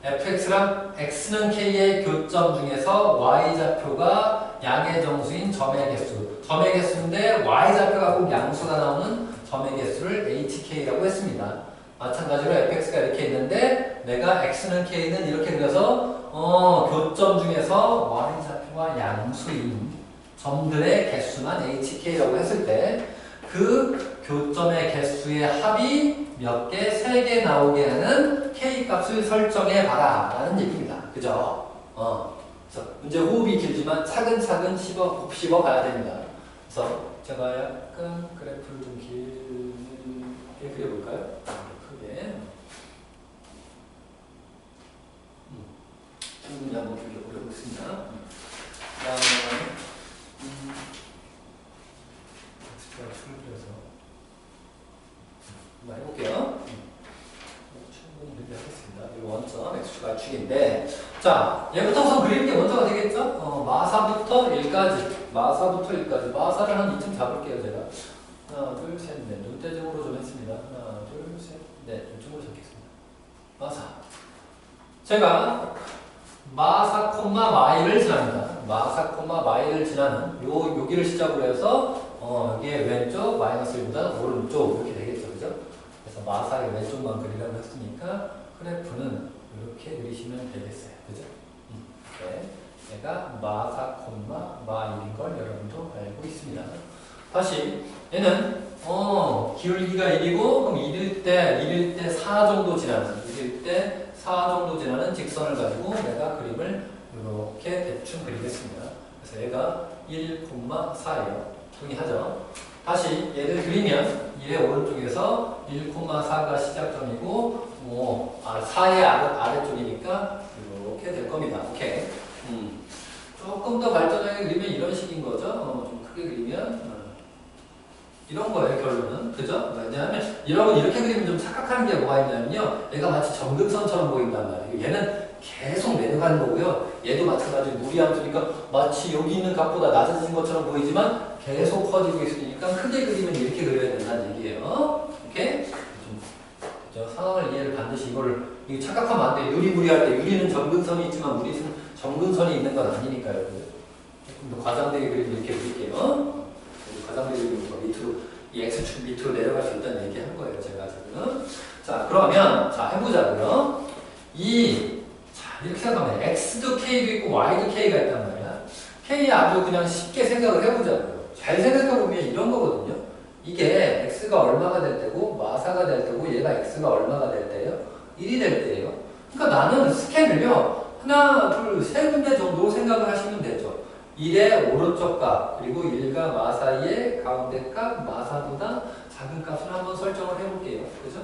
fx랑 x는 k의 교점 중에서 y좌표가 양의 정수인 점의 개수. 점의 개수인데 y좌표가 꼭 양수가 나오는 점의 개수를 hk라고 했습니다. 마찬가지로 fx가 이렇게 있는데 내가 x는 k는 이렇게 그려서 교점 중에서 y좌표가 양수인 점들의 개수만 hk라고 했을 때 그 교점의 개수의 합이 몇 개, 3개 나오게 하는 k 값을 설정해 봐라 라는 얘기입니다. 그죠? 그래서 문제 호흡이 길지만 차근차근 씹어 가야 됩니다. 그래서 제가 약간 그래프를 좀 길게 그려볼까요? 크게. 충분히 한번 그려보겠습니다. 그 다음에 엑스트라 그려서 한번 해볼게요. 충분히 그려하겠습니다. 이 원점 x축 축인데 자 얘부터 우선 그리는 게 먼저가 되겠죠? 마사부터 1까지 마사를 한 이쯤 잡을게요. 제가 하나 둘셋넷 눈대중으로 좀 했습니다. 하나 둘셋넷 이쪽으로 잡겠습니다. 마사 제가 마사 콤마 마이를 지납니다. 마사 콤마 마이를 지나는 여기를 시작으로 해서 여기에 왼쪽 마이너스 1보다 오른쪽 이렇게 되겠죠. 그죠? 그래서 마사의 왼쪽만 그리라고 했으니까 그래프는 이렇게 그리시면 되겠어요. 그죠? 네. 얘가 마사 콤마 마이인 걸 여러분도 알고 있습니다. 다시 얘는 기울기가 1이고 그럼 1일 때 4 정도 지나는 1일 때 4 정도 지나는 직선을 가지고 내가 그림을 이렇게 대충 그리겠습니다. 그래서 얘가 1,4예요. 동의하죠? 다시 얘를 그리면 1의 오른쪽에서 1,4가 시작점이고 4의 아래쪽이니까 이렇게 될 겁니다. 오케이. 조금 더 발전하게 그리면 이런 식인 거죠. 좀 크게 그리면 이런 거예요, 결론은. 그죠? 왜냐하면 이렇게 그리면 좀 착각하는 게 뭐가 있냐면요. 얘가 마치 점근선처럼 보인단 말이에요. 얘는 계속 내려가는 거고요. 얘도 마찬가지로 무리함수니까 마치 여기 있는 값보다 낮아진 것처럼 보이지만 계속 커지고 있으니까 크게 그리면 이렇게 그려야 된다는 얘기예요. 오케이? 저 상황을 이해를 반드시 이거 착각하면 안 돼. 유리무리할 때 유리는 점근선이 있지만 무리는 점근선이 있는 건 아니니까요. 조금 더 과장되게 그리면 이렇게 그릴게요. 과장되게 그리면 밑으로 이 x축 밑으로 내려갈 수 있다는 얘기 한 거예요. 제가 지금. 자 그러면 자 해보자고요. 자 이렇게 생각하면 x도 k도 있고 y도 k가 있단 말이야. k 아주 그냥 쉽게 생각을 해보자고요. 잘 생각해보면 이런 거거든요. 이게 x가 얼마가 될 때고 마사가 될 때고 얘가 x가 얼마가 될 때예요? 1이 될 때예요. 그러니까 나는 스캔을요. 하나, 둘, 세 군데 정도 생각을 하시면 되죠. 1의 오른쪽 값 그리고 1과 마 사이의 가운데 값 마사보다 작은 값을 한번 설정을 해볼게요. 그죠?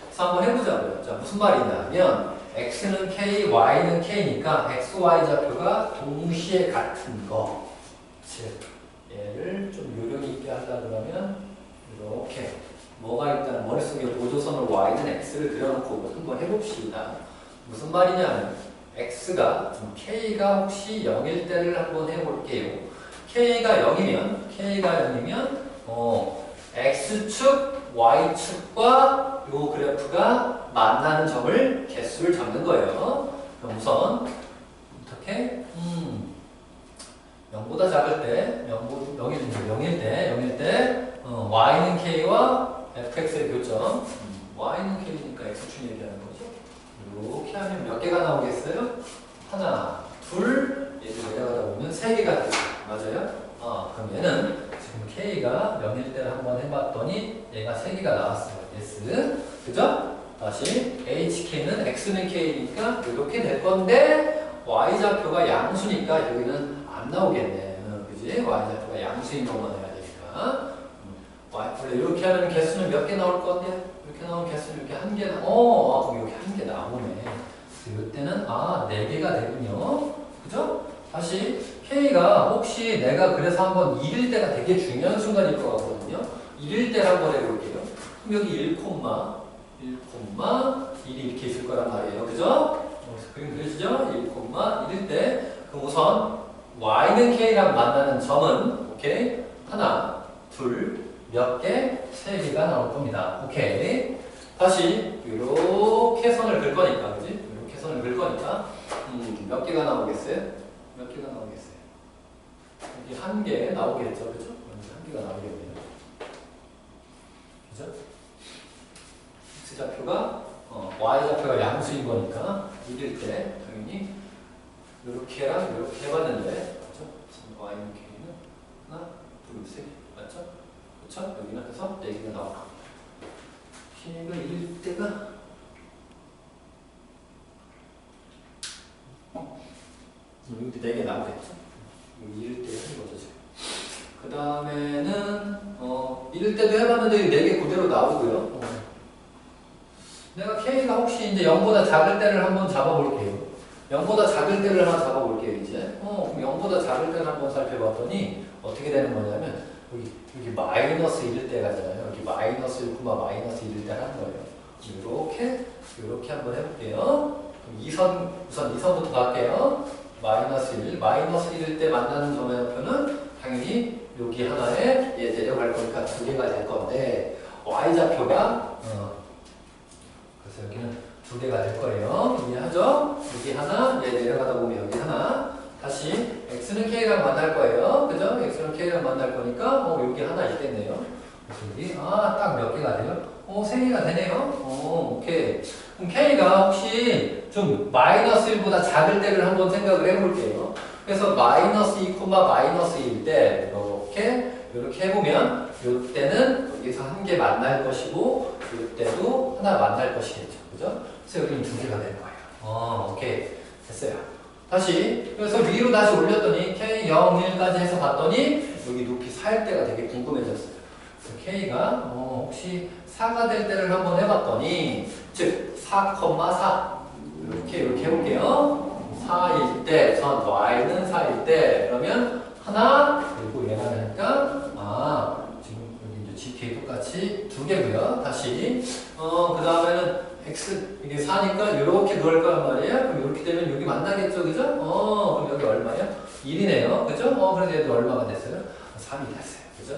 그래서 한번 해보자고요. 자, 무슨 말이냐면 x는 k, y는 k니까 x, y 좌표가 동시에 같은 거. 즉 얘를 좀 요령 있게 하려 그러면 이렇게 뭐가 일단 머릿속에 보조선을 y는 x를 그려놓고 한번 해봅시다. 무슨 말이냐면 x가 k가 혹시 0일 때를 한번 해볼게요. k가 0이면 x축 y축과 요 그래프가 만나는 점을 개수를 잡는 거예요. 그럼 우선 어떻게 0보다 작을 때 0일 때 y는 k와 fx의 교점 y는 k니까 x축 얘기하는 거죠. 이렇게 하면 몇 개가 나오겠어요? 하나, 둘, 얘도 내려가다 보면 세 개가 되죠. 맞아요? 그럼 얘는 지금 k가 0일 때를 한번 해봤더니 얘가 세 개가 나왔어요. yes. 그죠? 다시 hk는 x는 k니까 이렇게 될 건데 y좌표가 양수니까 여기는 안 나오겠네. 그지? y좌표가 양수인 것만 해야 되니까. 원래 이렇게 하면 개수는 몇 개 나올 건데? 이렇게 나오면 개수는 이렇게 한 개 그럼 이렇게 한 개 나오네. 이때는 4개가 되군요. 그죠? 다시 K가 혹시 내가 그래서 한번 1일 때가 되게 중요한 순간일 것 같거든요. 1일 때를 한번 해볼게요. 그럼 여기 1, 1이 이렇게 있을 거란 말이에요. 그죠? 그림 그려지죠? 1, 1일 때. 그럼 우선 Y는 K랑 만나는 점은 오케이? 하나, 둘, 몇 개? 3개가 나올 겁니다. 오케이. 다시 이렇게 선을 긁 거니까, 그지? 이렇게 선을 긁 거니까 몇 개가 나오겠어요? 몇 개가 나오겠어요? 여기 한 개 나오겠죠, 그죠? 한 개가 나오겠네요. 그죠? x 좌표가 y 좌표가 양수인 거니까 1일 때 당연히 이렇게랑 이렇게 해봤는데, 그죠? y는 k는 하나, 둘, 셋, 맞죠? 그쵸? 여기는 해서 4개가 나올 겁니다. k가 1일 때가 여기 4개 나오겠죠? 여기 1일 때 하는 거죠, 지금. 그 다음에는 1일 때도 해봤는데 4개 그대로 나오고요. 내가 k가 혹시 이제 0보다 작을 때를 한번 잡아볼게요. 0보다 작을 때를 하나 잡아볼게요, 이제. 그럼 0보다 작을 때를 한번 살펴봤더니 어떻게 되는 거냐면 여기 마이너스 1일 때 가잖아요. 여기 마이너스 1, 마이너스 1일 때 하는 거예요. 이렇게 한번 해볼게요. 우선 2선부터 갈게요. 마이너스 1일 때 만나는 점의 좌표는 당연히 여기 하나에 얘 내려갈 거니까 2개가 될 건데 y좌표가 그래서 여기는 2개가 될 거예요. 이해하죠? 여기 하나, 얘 내려가다 보면 여기 하나. 다시 x는 k랑 만날 거예요. 그죠? x는 k랑 만날 거니까 여기 하나 있겠네요. 그래서 여기 딱 몇 개가 돼요? 3개가 되네요. 오케이. 그럼 k가 혹시 좀 마이너스 1보다 작을 때를 한번 생각을 해볼게요. 그래서 마이너스 2, 마이너스 1일 때 이렇게 해보면 이때는 여기서 한 개 만날 것이고 이때도 하나 만날 것이겠죠. 그죠? 그래서 여기는 2개가 될 거예요. 오케이. 됐어요. 다시 그래서 위로 다시 올렸더니 K 0, 1까지 해서 봤더니 여기 높이 4일 때가 되게 궁금해졌어요. 그래서 K가 혹시 4가 될 때를 한번 해봤더니 즉 4,4 이렇게 해볼게요. 4일 때 전 Y는 4일 때 그러면 하나 그리고 얘가 되니까 지금 여기 이제 GK 똑같이 똑같이 2개고요. 다시 그 다음에는 x 이게 4니까 이렇게 넣을 거란 말이에요. 그럼 이렇게 되면 여기 만나겠죠, 그죠? 그럼 여기 얼마예요? 1이네요, 그죠? 그래서 얘도 얼마가 됐어요? 3이 됐어요, 그죠?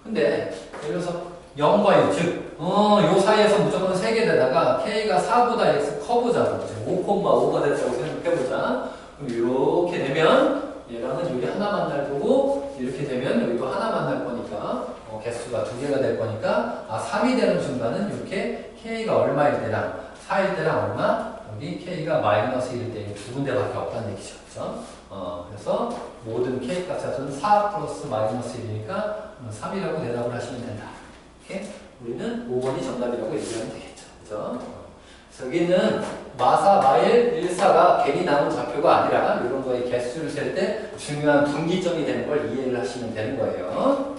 근데 예를 들어서 0과 1, 즉, 요 사이에서 무조건 3개 되다가 k가 4보다 x 커보자고, 5,5가 됐다고 생각해보자. 그럼 이렇게 되면 얘랑은 여기 하나 만날 거고, 이렇게 되면 여기도 하나 만날 거니까, 개수가 2개가 될 거니까, 3이 되는 순간은 이렇게 k가 얼마일 때랑 4일 때랑 얼마? 여기 k가 마이너스 1일 때 두 군데밖에 없다는 얘기죠. 그죠? 그래서 모든 k 값은 4 플러스 마이너스 1이니까 3이라고 대답을 하시면 된다. 이렇게 우리는 5번이 정답이라고 얘기하면 되겠죠. 그죠? 그래서 여기는 마사, 마일, 일사가 괜히 남은 좌표가 아니라 이런 거에 개수를 셀 때 중요한 분기점이 되는 걸 이해를 하시면 되는 거예요.